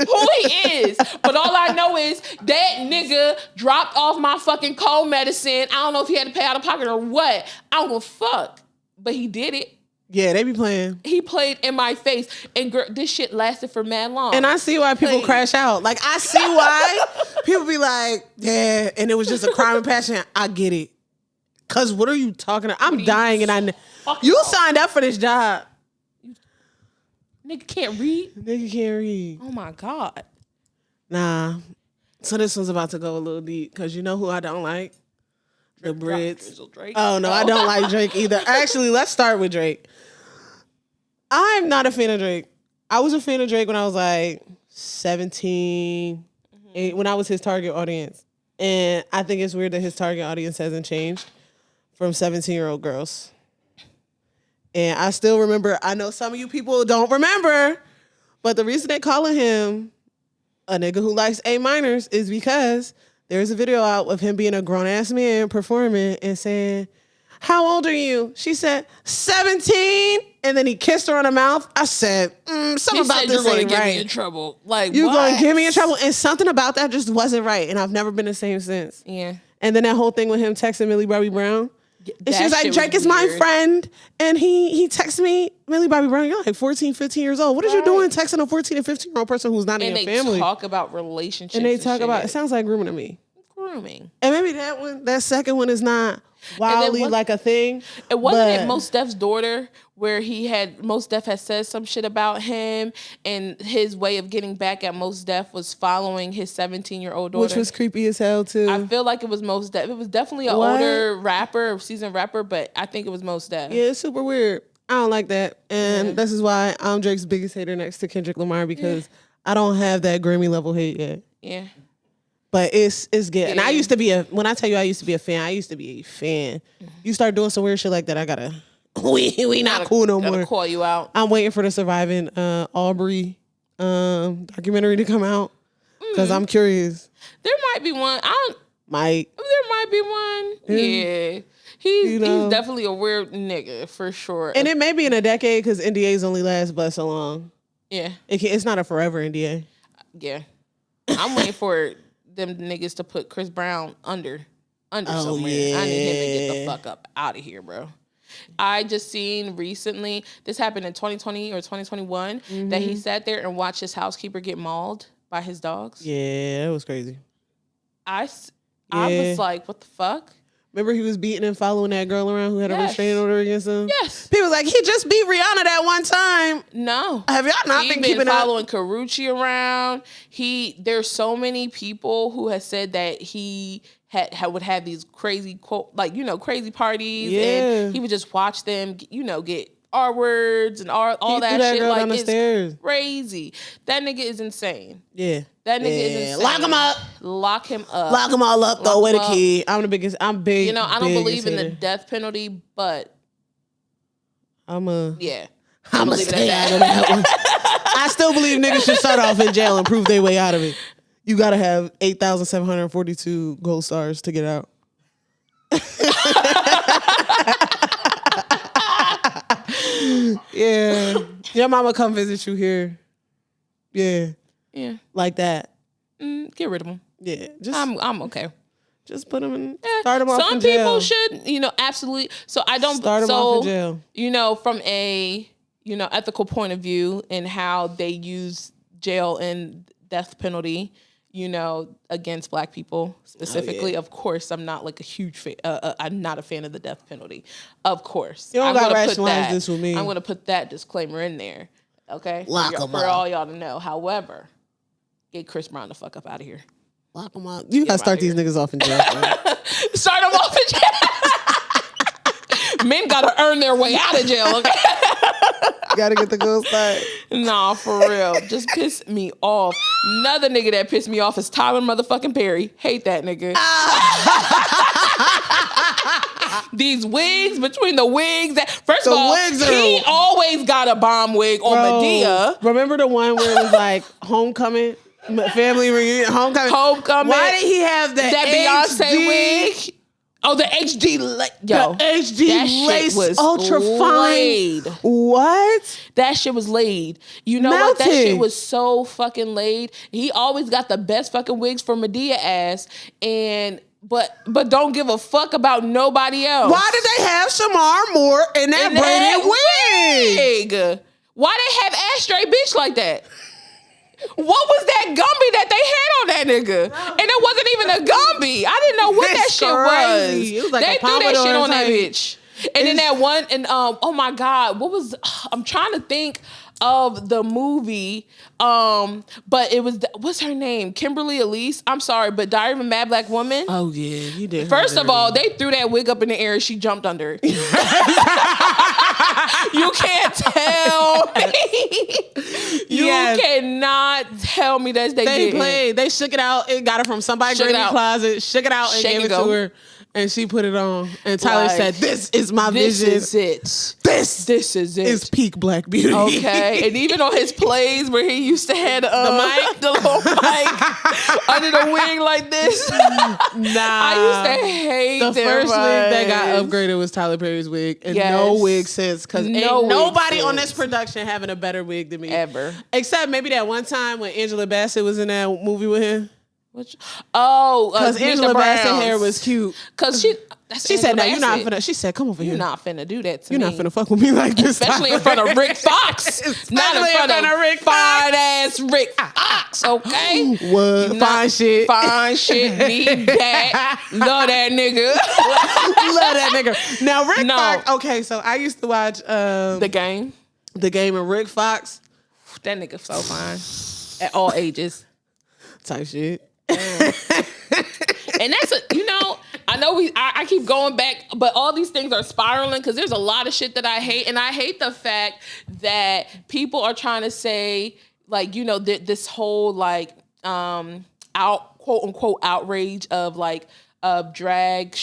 who he is. But all I know is that nigga dropped off my fucking cold medicine. I don't know if he had to pay out of pocket or what. I don't give a fuck. But he did it. Yeah, they be playing. He played in my face, and girl, this shit lasted for mad long. And I see why people crash out. Like, I see why people be like, yeah, and it was just a crime of passion. I get it. Because what are you talking about? I'm dying, and you signed up for this job. Nigga can't read? Nigga can't read. Oh, my God. Nah. So this one's about to go a little deep, because you know who I don't like? The Brits. Oh, no, I don't like Drake either. Actually, let's start with Drake. I'm not a fan of Drake. I was a fan of Drake when I was like 17, when I was his target audience. And I think it's weird that his target audience hasn't changed from 17-year-old girls. And I still remember, I know some of you people don't remember, but the reason they calling him a nigga who likes A minors is because there's a video out of him being a grown-ass man performing and saying, how old are you? She said, 17. And then he kissed her on the mouth. I said, something about this ain't right. You're going to get me in trouble. Like, you're going to get me in trouble. And something about that just wasn't right. And I've never been the same since. Yeah. And then that whole thing with him texting Millie Bobby Brown. And she was like, Drake is my friend. And he texted me, Millie Bobby Brown, you're like 14, 15 years old. What are you doing texting a 14 and 15-year-old person who's not in your family? And they talk about relationships. And they talk about, it sounds like grooming to me. Grooming. And maybe that second one is not wildly like a thing. It wasn't Mos Def's daughter, where Mos Def had said some shit about him, and his way of getting back at Mos Def was following his 17-year-old daughter. Which was creepy as hell too. I feel like it was Mos Def. It was definitely an older rapper, seasoned rapper, but I think it was Mos Def. Yeah, it's super weird. I don't like that. And this is why I'm Drake's biggest hater next to Kendrick Lamar, because I don't have that Grammy level hate yet. Yeah. But it's good. Yeah. And I used to be when I tell you I used to be a fan, I used to be a fan. You start doing some weird shit like that, I gotta, we not cool no more. Call you out. I'm waiting for the Surviving Aubrey documentary to come out, because I'm curious. There might be one. There might be one. Yeah. He's definitely a weird nigga, for sure. And it may be in a decade, because NDAs only last but so long. Yeah. It's not a forever NDA. Yeah. I'm waiting for them niggas to put Chris Brown under somewhere. Yeah. I need him to get the fuck up out of here, bro. I just seen recently, this happened in 2020 or 2021, that he sat there and watched his housekeeper get mauled by his dogs. Yeah, that was crazy. I was like, what the fuck? Remember he was beating and following that girl around who had a restraining order against him? Yes. People like, he just beat Rihanna that one time. No. Have y'all not been keeping following Karrueche around? There's so many people who have said that he would have these crazy crazy parties, and he would just watch them, get R words and all that shit. Like, it's stairs. Crazy. That nigga is insane. Yeah. That nigga is insane. Lock him up. Lock him up. Lock them all up. Throw away the key. I'm big. I don't believe in the death penalty, but I'm a stay out of that one. I still believe niggas should start off in jail and prove their way out of it. You gotta have 8,742 gold stars to get out. Yeah. Your mama come visit you here. Yeah. Yeah. Like that. Get rid of them. Yeah. I'm okay. Just put them in. Start them off Some in jail. people should, absolutely. So I don't Start them off in jail. From a ethical point of view and how they use jail and death penalty, against Black people specifically. Of course, I'm not like a huge fan. I'm not a fan of the death penalty. Of course, you don't got to rationalize this with me. I'm going to put that disclaimer in there. Okay, Lock them for up. all y'all to know. However, get Chris Brown the fuck up out of here. Lock them up. You got to start these niggas off in jail. Start them off in jail. Men got to earn their way out of jail. Okay. Got to get the good start. Nah, for real. Just piss me off. Another nigga that pissed me off is Tyler motherfucking Perry. Hate that nigga. These wigs, between the wigs. First of all, he always got a bomb wig on Madea. Remember the one where it was like homecoming? Family reunion? Homecoming. Why did he have that Beyonce wig? Oh, the HD, the HD lace ultra fine. What? That shit was laid. You know what? That shit was so fucking laid. He always got the best fucking wigs for Madea ass, but don't give a fuck about nobody else. Why did they have Shamar Moore in that braided wig? Why they have Ashtray bitch like that? What was that Gumby that they had on that nigga? And it wasn't even a Gumby. I didn't know what that shit was. It was like they threw that shit on that bitch. And then that one, and oh my God, I'm trying to think of the movie, but it was, what's her name? Kimberly Elise? I'm sorry, but Diary of a Mad Black Woman? Oh yeah, you did. First of all, they threw that wig up in the air and she jumped under it. You can't tell me. You cannot tell me that they didn't. Played. They shook it out. It got it from somebody's closet. Shook it out and gave it to her. And she put it on. And Tyler said, "This is my vision. This is it. This is it. It's peak Black beauty." Okay. And even on his plays where he used to have the little mic under the wing like this. I used to hate the first wig that got upgraded was Tyler Perry's wig. And no wig since. Because ain't nobody on this production having a better wig than me. Ever. Except maybe that one time when Angela Bassett was in that movie with him. Because Angela Bassett hair was cute. Because she said, "No, you're not finna." She said, "Come over here. You're not finna do that to me. You're not finna fuck with me like this, especially in front of Rick Fox. Not in front of Rick fine ass Rick Fox. Okay, what fine shit? Fine shit. Need that. Love that nigga. Love that nigga. Now Rick Fox. Okay, so I used to watch The Game. The Game, and Rick Fox. That nigga so fine at all ages. Type shit. And that's I know I keep going back, but all these things are spiraling because there's a lot of shit that I hate, and I hate the fact that people are trying to say this whole quote unquote outrage of drag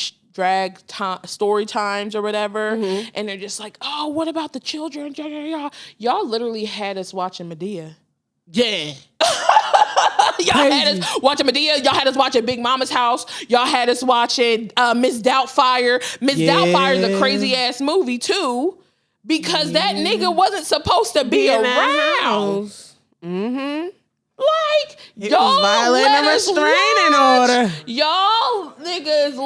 story times or whatever, and they're just like, oh, what about the children? Y'all literally had us watching Madea. Yeah. Y'all had us watching Madea. Y'all had us watching Big Mama's House. Y'all had us watching Miss Doubtfire. Miss Doubtfire is a crazy ass movie too, because that nigga wasn't supposed to be around. Y'all violating a restraining order. Y'all niggas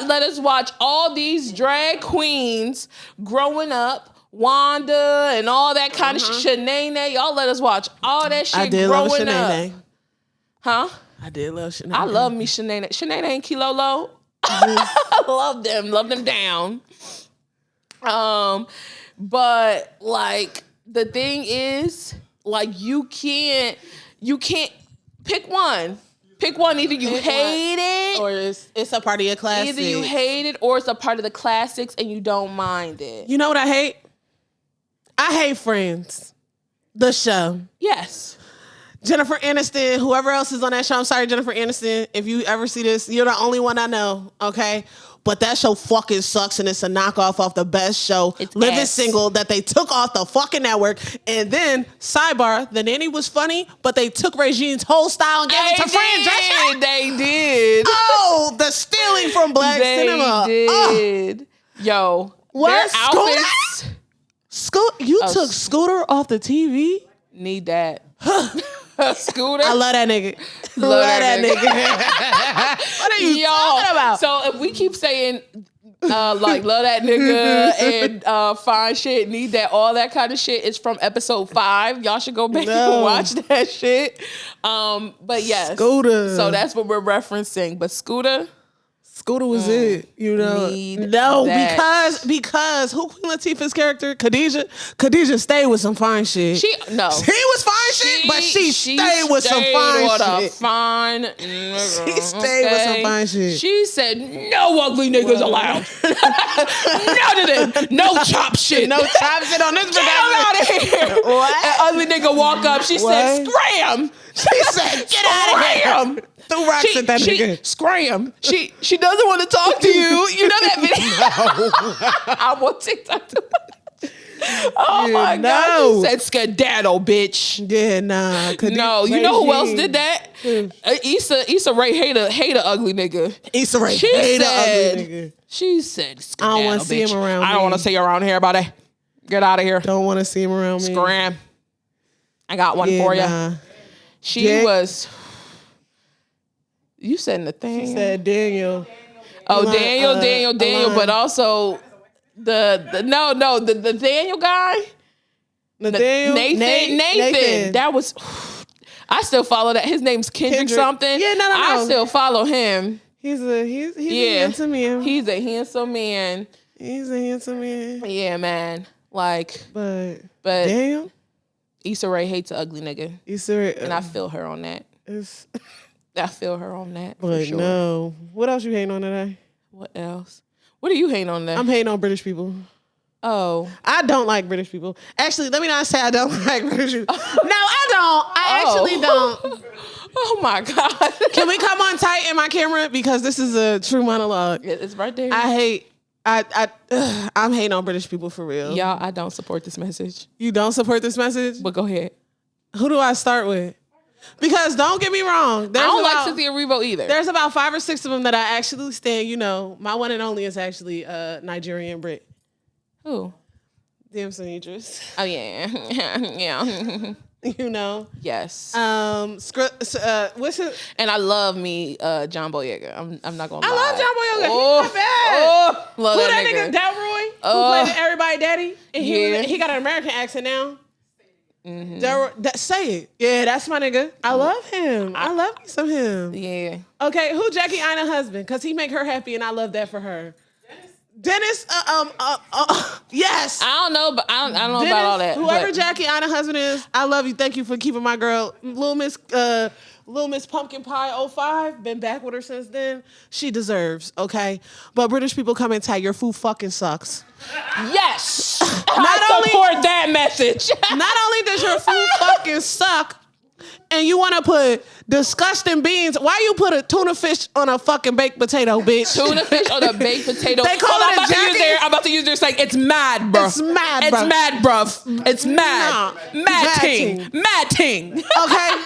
let us watch all these drag queens growing up. Wanda and all that kind of shit. Shanae, y'all let us watch all that shit. I did growing love Shanae. Huh? I did love Shanae. I love me Shanae. Shanae and Kilolo. I love them down. But the thing is, you can't pick one. Pick one. Either you hate it, or it's a part of your classics. Either you hate it, or it's a part of the classics, and you don't mind it. You know what I hate? I hate Friends, the show. Yes. Jennifer Aniston, whoever else is on that show. I'm sorry, Jennifer Aniston. If you ever see this, you're the only one I know. Okay. But that show fucking sucks, and it's a knockoff off the best show, Living Single, that they took off the fucking network. And then, sidebar, The Nanny was funny, but they took Regine's whole style and gave it to Fran Drescher. They did. Oh, the stealing from Black cinema. They did. Yo, what's their outfits. You took Scooter off the TV? Need that. Scooter. I love that nigga. Love that nigga. What are you talking about? So if we keep saying like love that nigga and fine shit, need that, all that kind of shit is from episode 5. Y'all should go back and watch that shit. But yes, Scooter. So that's what we're referencing. But Scooter was it, you know? Because who Queen Latifah's character, Khadijah stayed with some fine shit. She was fine shit, but she stayed with some fine shit. She stayed with some fine shit. She said, no ugly niggas allowed. None of them. No chop shit. No chop shit on this production. Get out of here. What? An ugly nigga walk up. She said, scram. She said, get out of here. Threw rocks at that nigga. Scram. She doesn't want to talk to you. You know that video? I'm on TikTok too. Oh my God. She said skedaddle, bitch. Yeah, nah. No, you know who else did that? Issa Rae hate a ugly nigga. Issa Rae hate a ugly nigga. She said skedaddle, I don't want to see him around me. I don't want to see you around here, buddy. Get out of here. Don't want to see him around me. Scram. I got one for you. She was... You said Nathaniel. She said Daniel. Oh, Daniel, but also the Daniel guy. Nathan. That was. I still follow that. His name's Kendrick something. Yeah, no. I still follow him. He's a handsome man. He's a handsome man. He's a handsome man. Yeah, man. Like, but Daniel. Issa Rae hates an ugly nigga. Issa Rae, and I feel her on that. I feel her on that. But for sure. No. What else you hating on today? What else? What are you hating on today? I'm hating on British people. Oh. I don't like British people. Actually, let me not say I don't like British people. No, I don't. I actually don't. Oh my God. Can we come on tight in my camera? Because this is a true monologue. It's right there. I'm hating on British people for real. Y'all, I don't support this message. You don't support this message? But go ahead. Who do I start with? Because don't get me wrong. I don't like Cynthia Erivo either. There's about 5 or 6 of them that I actually stand. You know, my one and only is actually Nigerian Brit. Who? Damson Idris. Oh yeah, yeah. You know. Yes. What's it? And I love me John Boyega. I'm not gonna lie. I love John Boyega. Oh, He's not bad. Oh, love who that nigga? Delroy. Who played Everybody Daddy? And he got an American accent now. Mm-hmm. Say it. Yeah, that's my nigga. I love him. I love me some him. Yeah. Okay, who Jackie Aina husband? Because he make her happy and I love that for her. Dennis, yes. I don't know, but I don't know about all that. Whoever Jackie Aina husband is, I love you. Thank you for keeping my girl, Little Miss Pumpkin Pie 05. Been back with her since then. She deserves, okay? But British people come and tag your food fucking sucks. Yes. I support that message. Not only does your food fucking suck, and you want to put disgusting beans. Why you put a tuna fish on a fucking baked potato, bitch? Tuna fish on a baked potato. They call it a jacket. I'm about to use their like it's mad, bro. It's mad, bro. It's mad, bruv. It's mad. Nah. Mad ting. Okay.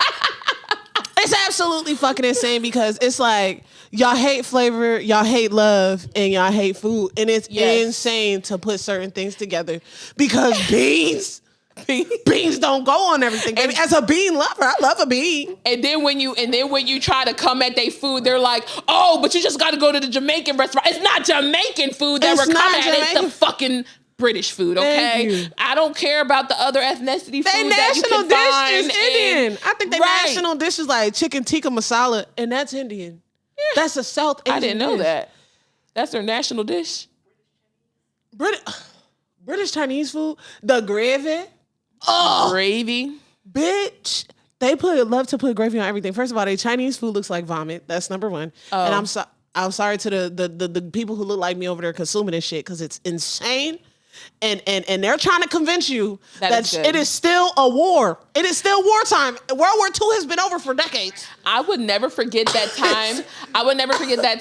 It's absolutely fucking insane because it's like y'all hate flavor, y'all hate love, and y'all hate food. And it's insane to put certain things together because beans don't go on everything. And as a bean lover, I love a bean. And then when you try to come at their food, they're like, "Oh, but you just got to go to the Jamaican restaurant." It's not Jamaican food that we're coming at. It's the fucking British food, okay? I don't care about the other ethnicity food that you can find. Their national dish is Indian. I think their national dish is like chicken tikka masala, and that's Indian. Yeah. That's a South Asian I didn't know that. That's their national dish. British Chinese food, the gravy. Oh, gravy, bitch! They love to put gravy on everything. First of all, their Chinese food looks like vomit. That's number one. Oh. And I'm sorry to the people who look like me over there consuming this shit because it's insane. And they're trying to convince you that it is still a war. It is still wartime. World War II has been over for decades. I would never forget that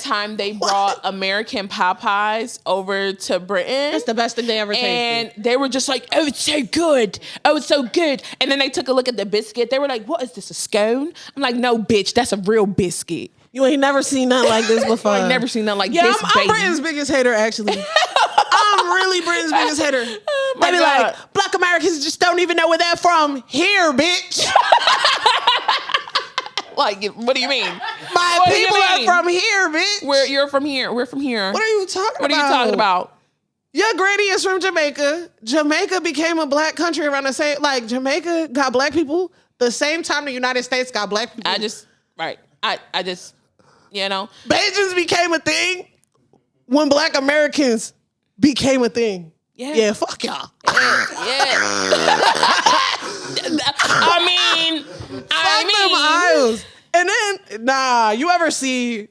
time. They brought American Popeyes over to Britain. That's the best thing they ever tasted. And they were just like, "Oh, it's so good. Oh, it's so good." And then they took a look at the biscuit. They were like, "What is this, a scone?" I'm like, "No, bitch, that's a real biscuit." You ain't never seen nothing like this before. I ain't never seen nothing like this, I'm Britain's biggest hater, actually. I'm really Britain's biggest hater. They be like, Black Americans just don't even know where they're from. Here, bitch. Like, what do you mean? My people are from here, bitch. You're from here. We're from here. What are you talking about? What are you talking about? Your granny is from Jamaica. Jamaica became a black country around the same, like Jamaica got black people the same time the United States got black people. I just, you know. Bajans became a thing when Black Americans became a thing. Yeah, fuck y'all. Yeah. I mean, them aisles. And then, you ever see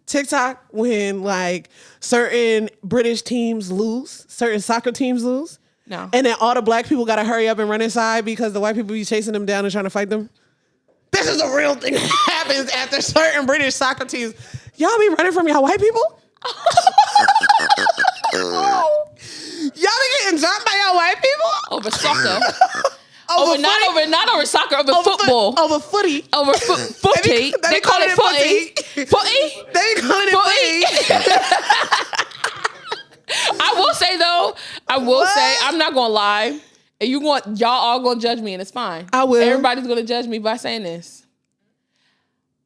TikTok when like certain British teams lose, certain soccer teams lose? No. And then all the black people got to hurry up and run inside because the white people be chasing them down and trying to fight them? This is a real thing that happens after certain British soccer teams. Y'all be running from y'all white people? Y'all be getting jumped by y'all white people? Over soccer. Not over soccer, over football. Over footy. Over footy. They call it footy. Footy? They call it footy. I will say though, I'm not gonna lie. And y'all all gonna judge me, and it's fine. I will. Everybody's gonna judge me by saying this.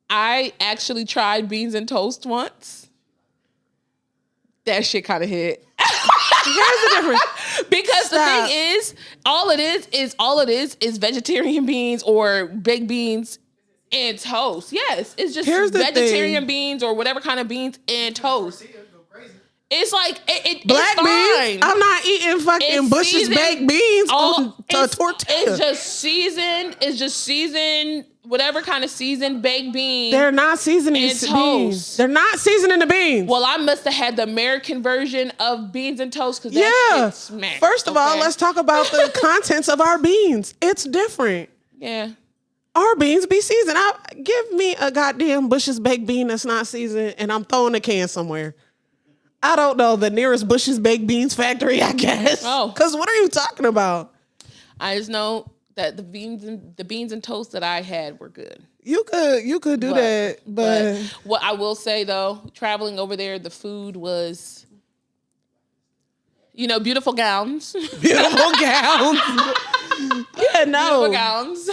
I actually tried beans and toast once. That shit kind of hit. Here's the difference. Because the thing is, all it is vegetarian beans or baked beans and toast. Yes, it's just vegetarian beans or whatever kind of beans and toast. It's like black it's fine. beans. I'm not eating fucking Bush's baked beans on tortilla. It's just seasoned. Whatever kind of seasoned baked beans. They're not seasoning beans. They're not seasoning the beans. Well, I must have had the American version of beans and toast because that shit smacked. First of all, let's talk about the contents of our beans. It's different. Yeah. Our beans be seasoned. Give me a goddamn Bush's baked bean that's not seasoned and I'm throwing a can somewhere. I don't know, the nearest Bush's baked beans factory, I guess. Oh. Because what are you talking about? I just know that the beans and toast that I had were good. You could do that, but what I will say though, traveling over there, the food was, beautiful gowns. Beautiful gowns. Yeah, no. Beautiful gowns.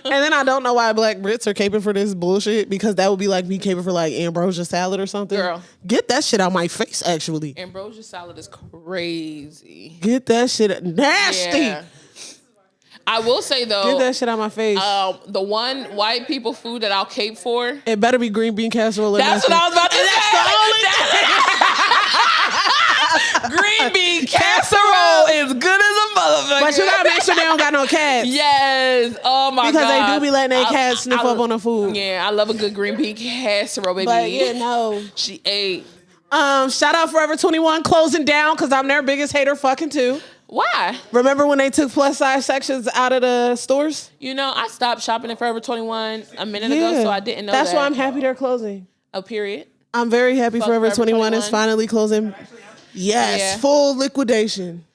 And then I don't know why Black Brits are caping for this bullshit because that would be like me caping for like ambrosia salad or something. Girl, get that shit out my face. Actually, ambrosia salad is crazy. Get that shit nasty. Yeah. I will say though, get that shit out my face. The one white people food that I'll cape for, it better be green bean casserole. That's what I was about to say. Green bean casserole is good as a motherfucker. But you gotta make sure they don't got no cats. Yes. Oh my god. Because they do be letting their cats sniff up on the food. Yeah, I love a good green bean casserole, baby. But yeah, no. She ate. Shout out Forever 21 closing down because I'm their biggest hater fucking too. Why? Remember when they took plus size sections out of the stores? I stopped shopping at Forever 21 a minute ago, so I didn't know That's why I'm happy they're closing. A period. I'm very happy Forever 21 is finally closing. Yes, full liquidation.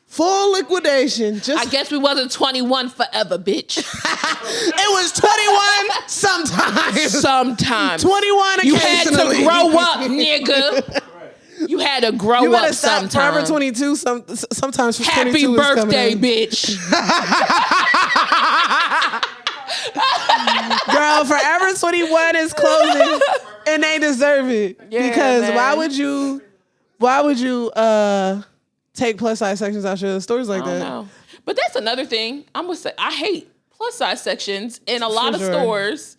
Full liquidation. I guess we wasn't 21 forever, bitch. It was 21 sometimes. Sometimes. 21 occasionally. You had to grow up, nigga. You had to grow up sometime. Forever 22, sometimes Happy 22 birthday, bitch. Girl, Forever 21 is closing and they deserve it. Yeah, because man. why would you take plus size sections out of stores like that? Know. But that's another thing. I'm gonna say I hate plus size sections in a lot of stores.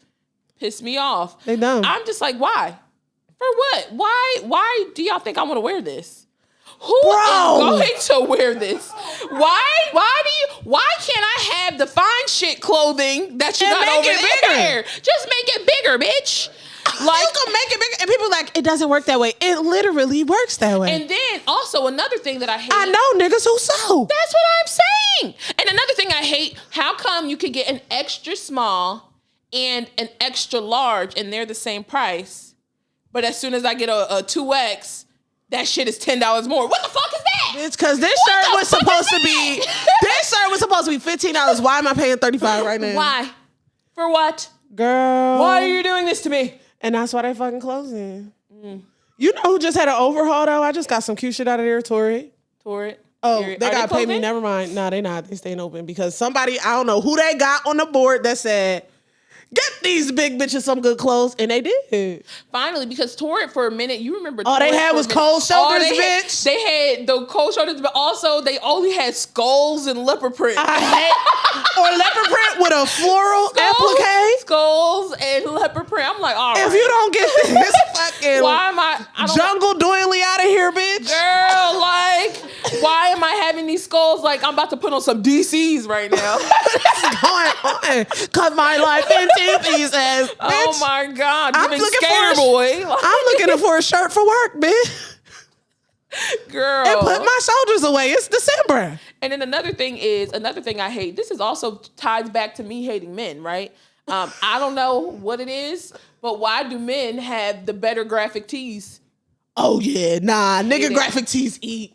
Piss me off. They don't. I'm just like, why? For what? Why do y'all think I want to wear this? Who is going to wear this? Why can't I have the fine shit clothing that you got over there? Just make it bigger, bitch. Like, you can make it bigger. And people are like, it doesn't work that way. It literally works that way. And then also another thing that I hate. I know niggas who sew. That's what I'm saying. And another thing I hate, how come you could get an extra small and an extra large and they're the same price? But as soon as I get a 2X, that shit is $10 more. What the fuck is that? It's because this shirt was supposed to be $15. Why am I paying $35 right now? Why? For what? Girl. Why are you doing this to me? And that's why they fucking closing. You know who just had an overhaul though? I just got some cute shit out of there, Tori. Oh, Period. they Are got to pay me. closing? Never mind. No, they not. They staying open because somebody, I don't know who they got on the board that said, get these big bitches some good clothes. And they did. Finally, because Torrid for a minute, you remember All they Torrid had for a was minute. cold shoulders, All bitch. They had the cold shoulders, but also they only had skulls and leopard print. Or leopard print with a floral applique. Skulls and leopard print. I'm like, all right. If you don't get this fucking Why am I don't, jungle doily out of here, bitch. Girl, like, why am I having these skulls? Like, I'm about to put on some DCs right now. What's going on? Cut my life in 2 pieces, bitch. Oh my God. I'm Giving looking skater boy. I'm looking for a shirt for work, bitch. Girl. And put my shoulders away. It's December. And then another thing I hate. This is also ties back to me hating men, right? I don't know what it is, but why do men have the better graphic tees? Oh yeah, nah, nigga graphic tees eat.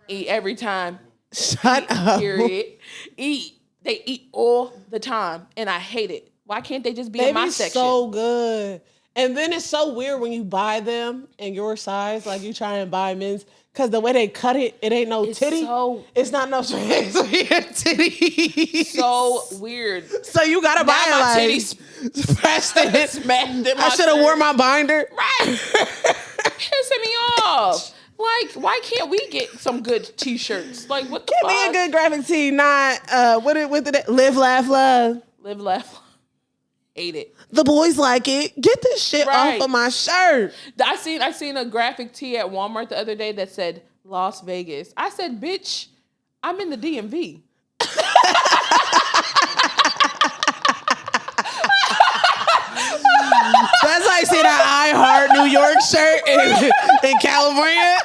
Eat every time. Shut up. Period. Eat. They eat all the time, and I hate it. Why can't they just be in my section? So good. And then it's so weird when you buy them in your size, like you try and buy men's, because the way they cut it, it ain't no titty. It's not no titty. So weird. So you gotta buy Now my it like titties pressed in. smacked in my I should have shirt. worn my binder. Right. Pissing me off. Like, why can't we get some good t-shirts? Like, what the Give me a fuck? good graphic tee, not what did it live, laugh, love. Live, laugh. Hate it. The boys like it. Get this shit Right. off of my shirt. I seen a graphic tee at Walmart the other day that said Las Vegas. I said, bitch, I'm in the DMV. That's like seeing an I Heart New York shirt in California.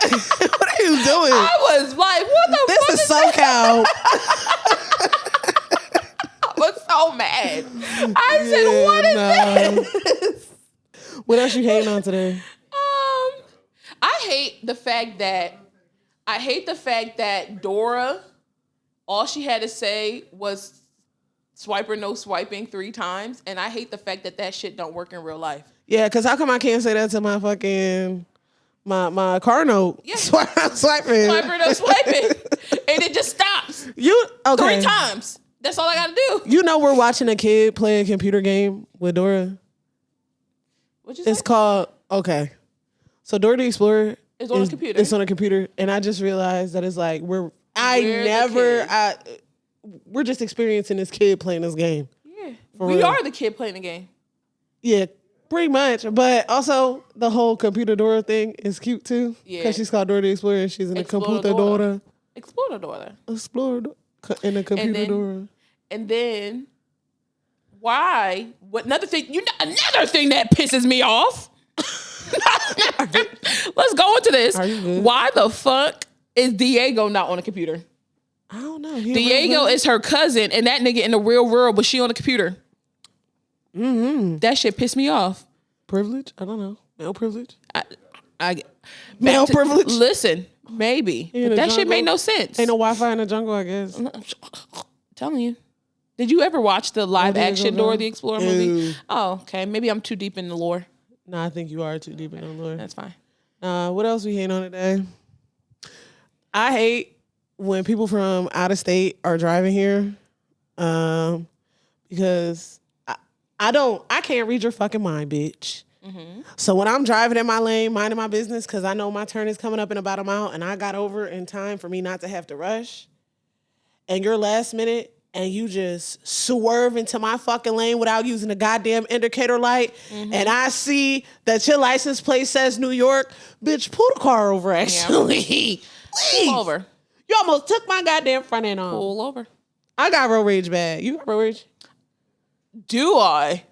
What are you doing? I was like, what the This fuck is SoCal. I was so mad. I said, what is this? What else you hating on today? I hate the fact that Dora, all she had to say was swipe or no swiping 3 times, and I hate the fact that shit don't work in real life. Yeah, because how come I can't say that to my fucking my car note? Yeah. Swiping. Swipe or no swiping, and it just stops You okay? 3 times. That's all I gotta do. You know we're watching a kid play a computer game with Dora. What'd you say? It's called okay. So Dora the Explorer It's on a computer. It's on a computer, and I just realized that it's like we're just experiencing this kid playing this game. Yeah, For we real. are the kid playing the game. Yeah, pretty much. But also the whole computer Dora thing is cute too. Yeah. Because she's called Dora the Explorer, and she's in a computer Dora. Explorer Dora. Explorer in a computer then- Dora. And then, why? Another thing that pisses me off. Let's go into this. Are you good? Why the fuck is Diego not on a computer? I don't know. Diego is her cousin, and that nigga in the real world, but she on the computer. Mm-hmm. That shit pissed me off. privilege. I don't know. Male privilege. Male privilege? Listen, maybe. in But the that shit jungle? made no sense. Ain't no Wi-Fi in the jungle, I guess. Telling you. Did you ever watch the live Diego action go? Dora the Explorer movie? Ew. Oh, okay. Maybe I'm too deep in the lore. No, I think you are too deep in the lore. That's fine. What else we hate on today? I hate when people from out of state are driving here, because I can't read your fucking mind, bitch. Mm-hmm. So when I'm driving in my lane, minding my business, because I know my turn is coming up in about a mile, and I got over in time for me not to have to rush, and you're last minute, and you just swerve into my fucking lane without using the goddamn indicator light, and I see that your license plate says New York, bitch, pull the car over, actually. Please. Pull over. You almost took my goddamn front end off. Pull over. I got road rage bad. You got road rage? Do I?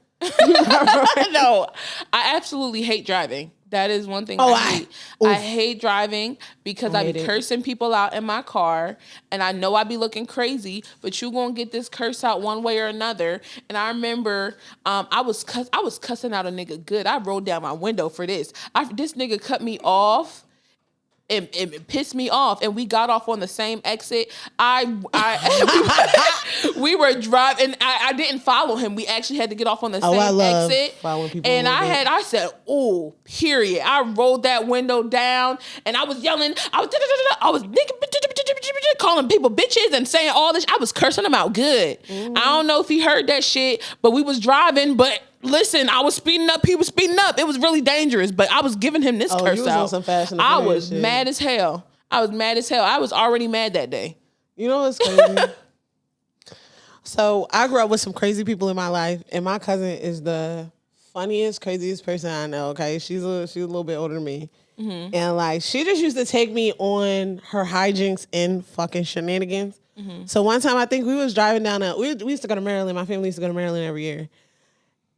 No. I absolutely hate driving. That is one thing I hate. I hate driving because I be cursing people out in my car, and I know I be looking crazy, but you gonna get this curse out one way or another. And I remember I was cussing out a nigga good. I rolled down my window for this. This nigga cut me off it pissed me off, and we got off on the same exit. We were driving. I didn't follow him. We actually had to get off on the same exit. Following people. And I said, "Oh, period." I rolled that window down, and I was yelling. I was calling people bitches and saying all this. I was cursing them out good. I don't know if he heard that shit, but we was driving. But listen, I was speeding up. He was speeding up. It was really dangerous. But I was giving him this curse was out. on some Fast and the I Furious was shit. mad as hell. I was already mad that day. You know what's crazy? So I grew up with some crazy people in my life, and my cousin is the funniest, craziest person I know. Okay, she's a little bit older than me, and like she just used to take me on her hijinks and fucking shenanigans. So one time I think we was driving down. We used to go to Maryland. My family used to go to Maryland every year.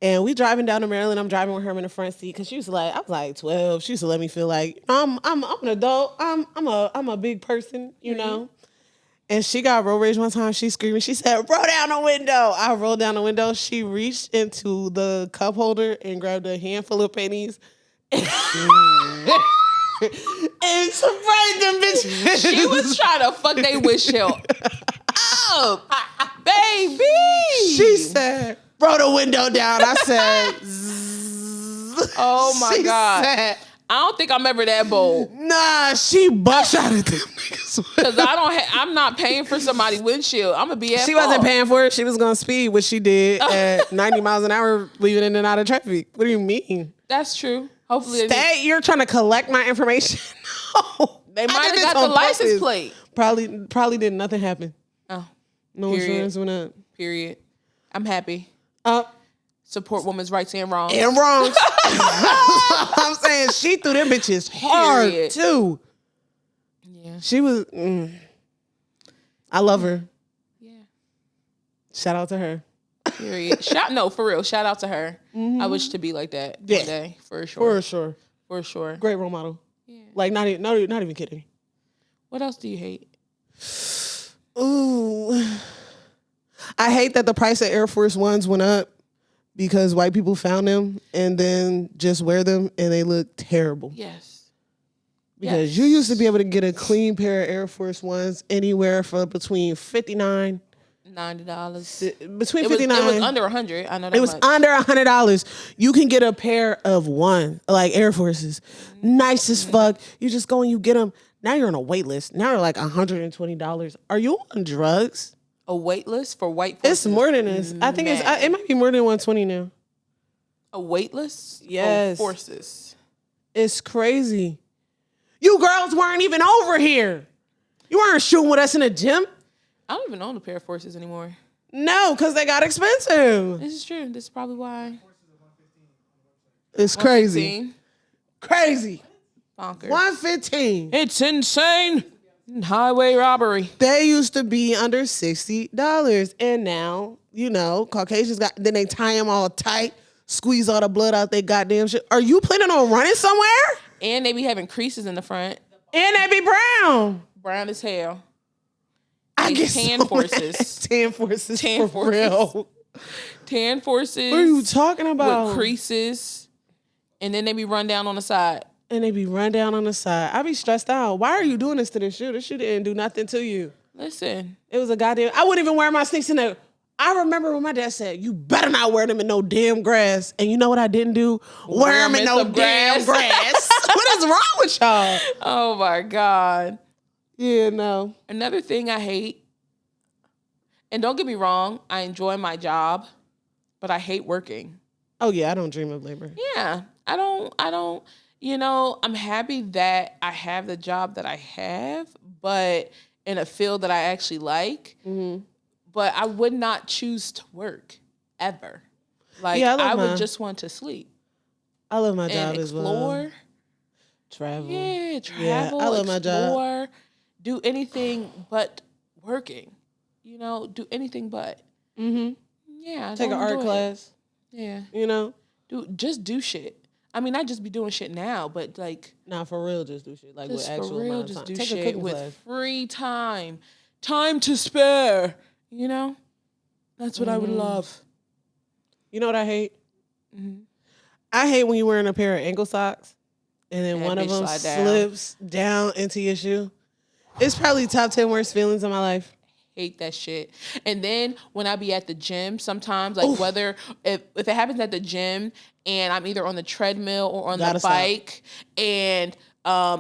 And we driving down to Maryland. I'm driving with her in the front seat because I was like 12. She used to let me feel like I'm an adult. I'm a big person, you know. And she got road rage one time. She screaming. She said, "Roll down the window." I rolled down the window. She reached into the cup holder and grabbed a handful of pennies and sprayed them bitches. She was trying to fuck they windshield up, baby. She said, "Roll the window down." I said, "Oh my God." Said, I don't think I'm ever that bold. Nah, she buckshot at them niggas. Cause I'm not paying for somebody's windshield. I'm gonna be at She fault. wasn't paying for it. She was gonna speed, which she did at 90 miles an hour, leaving in and out of traffic. What do you mean? That's true. Hopefully, You're trying to collect my information. No, they might I have did got this the on license purpose. plate. Probably did nothing happen. Oh, No period. insurance went up. Period. I'm happy. Up Support women's rights and wrongs. and wrong. I'm saying she threw them bitches hard Period. too. Yeah. She was. I love her. Yeah. Shout out to her. Period. For real. Shout out to her. I wish to be like that one day, for sure. For sure. For sure. Great role model. Yeah. Like not even kidding. What else do you hate? Ooh. I hate that the price of Air Force Ones went up because white people found them and then just wear them and they look terrible. Yes. Because you used to be able to get a clean pair of Air Force Ones anywhere for between $59, $90. between It was, $59. it was under 100. I know that It was much. under $100. You can get a pair of one, like Air Forces. Nice as fuck. You just go and you get them. Now you're on a wait list. Now you're like $120. Are you on drugs? A wait list for white It's forces? more than this. I think it might be more than 120 now. A wait list? Yes. Oh, forces. It's crazy. You girls weren't even over here. You weren't shooting with us in the gym. I don't even own a pair of forces anymore. No, because they got expensive. This is true. This is probably why. It's crazy. 115. Crazy. Bonkers. 115. It's insane. Highway robbery. They used to be under $60. And now, Caucasians then they tie them all tight, squeeze all the blood out their goddamn shit. Are you planning on running somewhere? And they be having creases in the front. And they be brown. Brown as hell. I They get tan so forces. mad. Tan forces. Tan for forces. real. Tan forces. What are you talking about? With creases. And then they be run down on the side. And they be run down on the side. I be stressed out. Why are you doing this to this shoe? This shoe didn't do nothing to you. Listen. It was a goddamn. I wouldn't even wear my sneaks in there. I remember when my dad said, "You better not wear them in no damn grass." And you know what I didn't do? Wear them in no damn grass. What is wrong with y'all? Oh my God. Yeah, no. Another thing I hate, and don't get me wrong, I enjoy my job, but I hate working. Oh yeah, I don't dream of labor. Yeah, I don't, I'm happy that I have the job that I have, but in a field that I actually like, but I would not choose to work ever. Like, Yeah, I would just want to sleep I love my job and as well. explore. Travel. Yeah, travel, I love my job. explore, do anything but working. Do anything but. Mm-hmm. Yeah, I Take an don't art enjoy it. class. Yeah, Do shit. I mean, I just be doing shit now, but like, Nah, for real, just do shit. Like just with actual for real, amount of just time. do Take a shit cooking with class. free time to spare. That's what I would love. You know what I hate? Mm-hmm. I hate when you're wearing a pair of ankle socks and then one of bitch them slide down. slips down into your shoe. It's probably top 10 worst feelings of my life. Hate that shit. And then when I be at the gym, sometimes like whether if it happens at the gym and I'm either on the treadmill or on the bike, and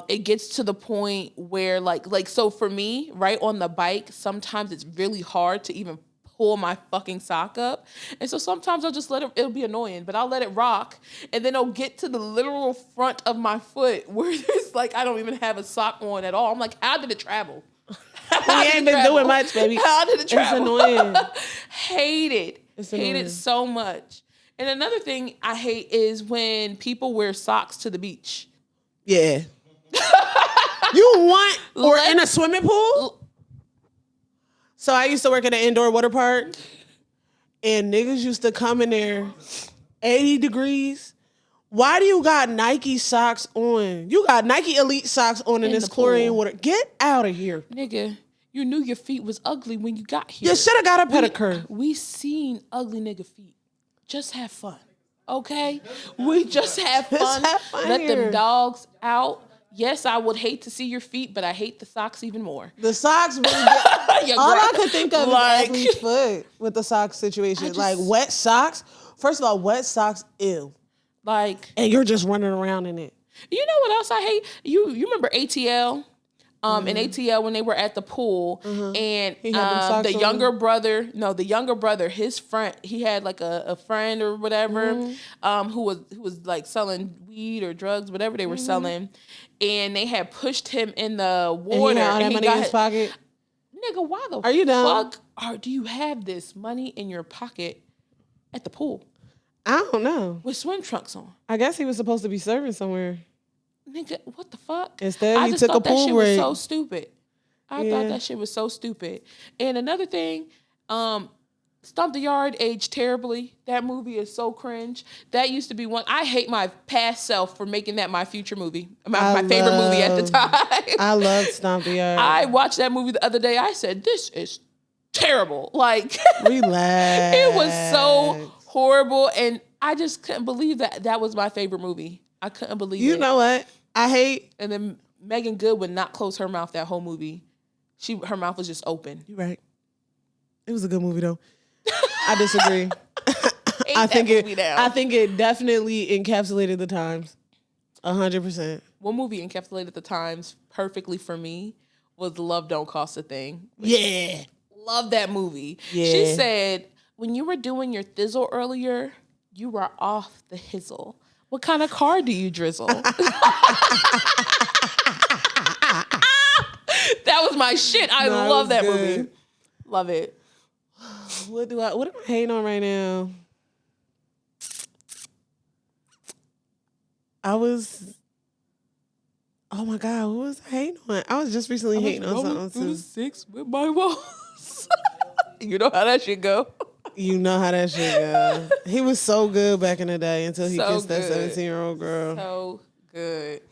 it gets to the point where like so for me, right on the bike, sometimes it's really hard to even pull my fucking sock up. And so sometimes I'll just it'll be annoying, but I'll let it rock. And then it'll get to the literal front of my foot where there's like, I don't even have a sock on at all. I'm like, how did it travel? We ain't been doing much, baby. How did it travel? It's annoying. Hate it. Hate it so much. And another thing I hate is when people wear socks to the beach. Yeah. You want, or in a swimming pool? So I used to work at an indoor water park, and niggas used to come in there 80 degrees. Why do you got Nike socks on? You got Nike Elite socks on in this chlorine water. Get out of here. Nigga, you knew your feet was ugly when you got here. You should have got a pedicure. We seen ugly nigga feet. Just have fun, okay? We just have fun. Let them dogs out. Yes, I would hate to see your feet, but I hate the socks even more. The socks really get, all I could think of is athlete's foot with the socks situation. Like wet socks. First of all, wet socks, ew. Like, and you're just running around in it. You know what else I hate? You remember ATL? In ATL when they were at the pool, and the younger brother, his friend, he had like a friend or whatever, who was like selling weed or drugs, whatever they were selling, and they had pushed him in the water. And he got in his pocket. Nigga, why the Are you dumb? fuck do you have this money in your pocket at the pool? I don't know. With swim trunks on. I guess he was supposed to be serving somewhere. Nigga, what the fuck? Instead, he took a pool break. That shit was so stupid. I thought that shit was so stupid. And another thing, Stomp the Yard aged terribly. That movie is so cringe. That used to be one. I hate my past self for making that my future movie. My favorite movie at the time. I loved Stomp the Yard. I watched that movie the other day. I said, this is terrible. Like, relax. It was so horrible. And I just couldn't believe that was my favorite movie. I couldn't believe it. You know what? I hate. And then Megan Good would not close her mouth that whole movie. Her mouth was just open. You're right. It was a good movie though. I disagree. I think it definitely encapsulated the times. 100%. One movie encapsulated the times perfectly for me was Love Don't Cost a Thing. Yeah. Love that movie. Yeah. She said, when you were doing your thizzle earlier, you were off the hizzle. What kind of car do you drizzle? That was my shit. I love that movie. Love it. What am I hating on right now? Oh my God, what was I hating on? I was just recently hating on something too. 6 with my boss. You know how that shit go. You know how that shit go. He was so good back in the day until he kissed that 17-year-old girl. So good.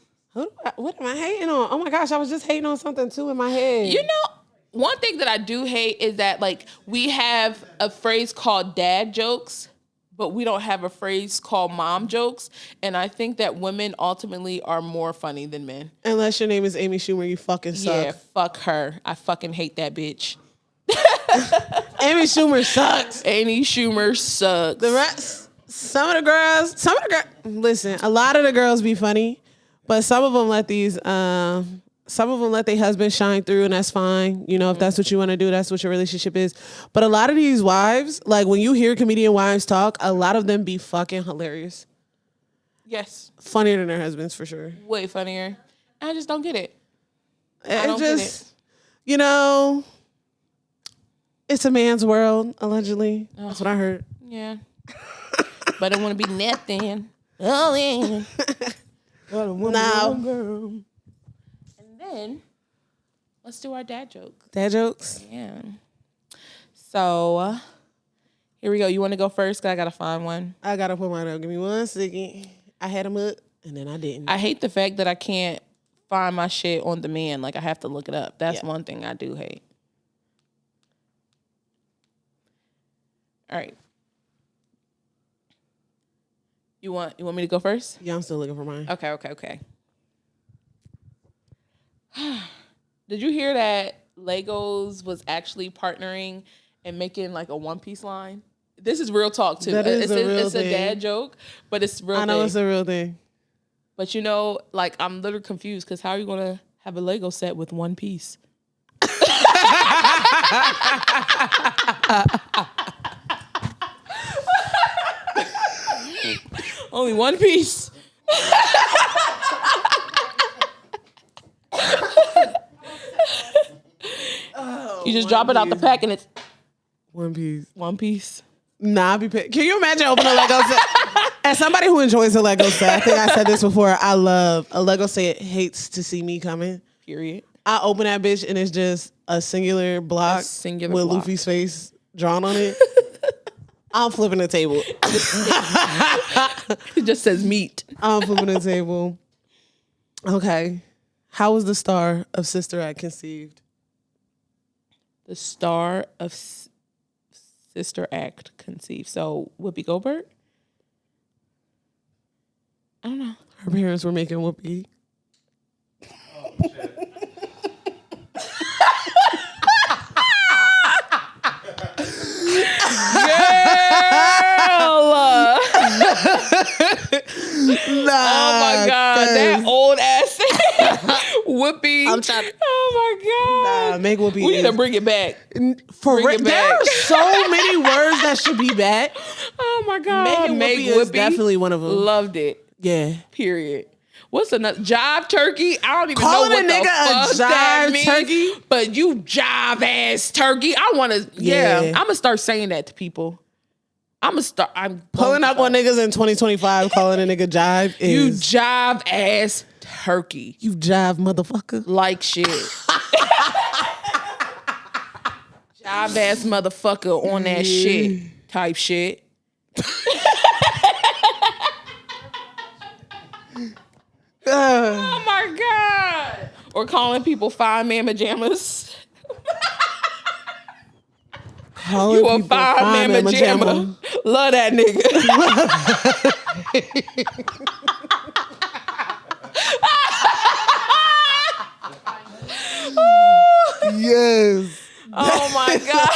What am I hating on? Oh my gosh, I was just hating on something too in my head. You know, one thing that I do hate is that like we have a phrase called dad jokes, but we don't have a phrase called mom jokes. And I think that women ultimately are more funny than men. Unless your name is Amy Schumer, you fucking suck. Yeah, fuck her. I fucking hate that bitch. Amy Schumer sucks. Amy Schumer sucks. The rest, some of the girls, listen, a lot of the girls be funny, but some of them let their husband shine through, and that's fine. You know, if that's what you want to do, that's what your relationship is. But a lot of these wives, like when you hear comedian wives talk, a lot of them be fucking hilarious. Yes. Funnier than their husbands, for sure. Way funnier. I just don't get it. You know, it's a man's world, allegedly. Oh. That's what I heard. Yeah. But I want to be nothing. Oh, yeah. No. And then, let's do our dad joke. Dad jokes? Yeah. So, here we go. You want to go first? Because I got to find one. I got to pull mine up. Give me 1 second. I had them up, and then I didn't. I hate the fact that I can't find my shit on demand. Like, I have to look it up. That's one thing I do hate. All right. You want me to go first? Yeah, I'm still looking for mine. Okay. Did you hear that Legos was actually partnering and making like a One Piece line? This is real talk too. That is it's a real a thing. dad joke, but it's real. I know thing. it's a real thing. But you know, like I'm literally confused because how are you gonna have a Lego set with one piece? Only one piece. You just drop it out the pack and it's One Piece. one piece. Nah, I be Can you imagine opening a Lego set? As somebody who enjoys a Lego set, I think I said this before. I love a Lego set. Hates to see me coming. Period. I open that bitch and it's just a singular block with block. Luffy's face drawn on it. I'm flipping the table. It just says meat. I'm flipping the table. Okay. How was the star of Sister Act conceived? The star of Sister Act conceived. So Whoopi Goldberg? I don't know. Her parents were making Whoopi. Oh my God, that old ass Whoopi. I'm trying. Oh my God. Nah, make Whoopi. We need to bring it back. For bring it there back. are so many words that should be back. Oh my God. Make Whoopi is definitely one of them. Loved it. Yeah. Period. What's another jive turkey? I don't even Calling know what a nigga the fuck a that jive means, turkey? but you jive ass turkey. I want to. Yeah, Yeah. I'm gonna start saying that to people. I'm Pulling up on niggas in 2025, calling a nigga jive you is jive ass turkey. you jive motherfucker. Like shit. Jive ass motherfucker on that shit type shit. Oh my God. Or calling people fireman pajamas. Calling You a people fireman pajama. Love that nigga. Yes. Oh my God.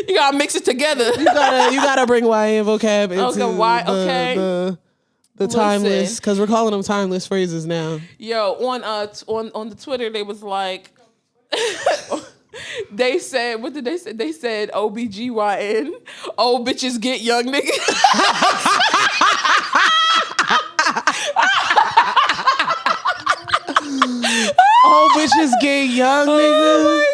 You gotta mix it together. You gotta bring YN vocab into the timeless, because we're calling them timeless phrases now. Yo, on the Twitter, they was like, they said, what did they say? They said OBGYN, old bitches get young niggas. Old bitches get young niggas. Oh my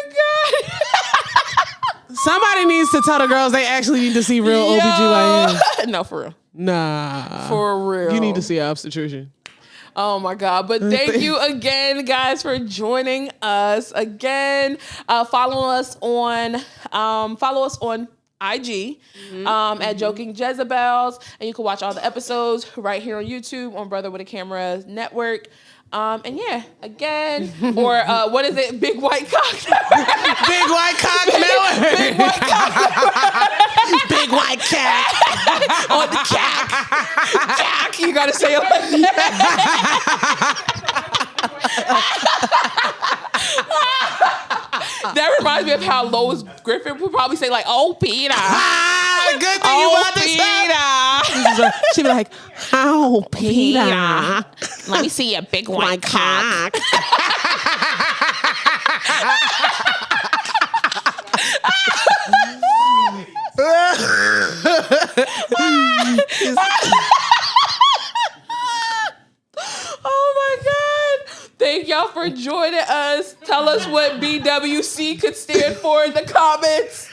God. Somebody needs to tell the girls they actually need to see real OBGYN. No, for real. Nah. For real. You need to see an obstetrician. Oh my God. But thank you again, guys, for joining us. Again, follow us on IG at Joking Jezebels. And you can watch all the episodes right here on YouTube on Brother with a Camera Network. And yeah, again, or what is it? Big White Cock. Big white cock Miller. Big White Cock. Big white cat. On the cack. Cack. You gotta say it like that. That reminds me of how Lois Griffin would probably say like, "Oh, Peter." Good thing you brought this up. She'd be like, "How, Peter? Let me see your big white cock. Oh my God. Thank y'all for joining us. Tell us what BWC could stand for in the comments.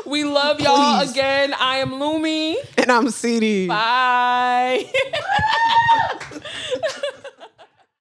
We love y'all. Please. Again, I am Illumi. And I'm Ceedy. Bye.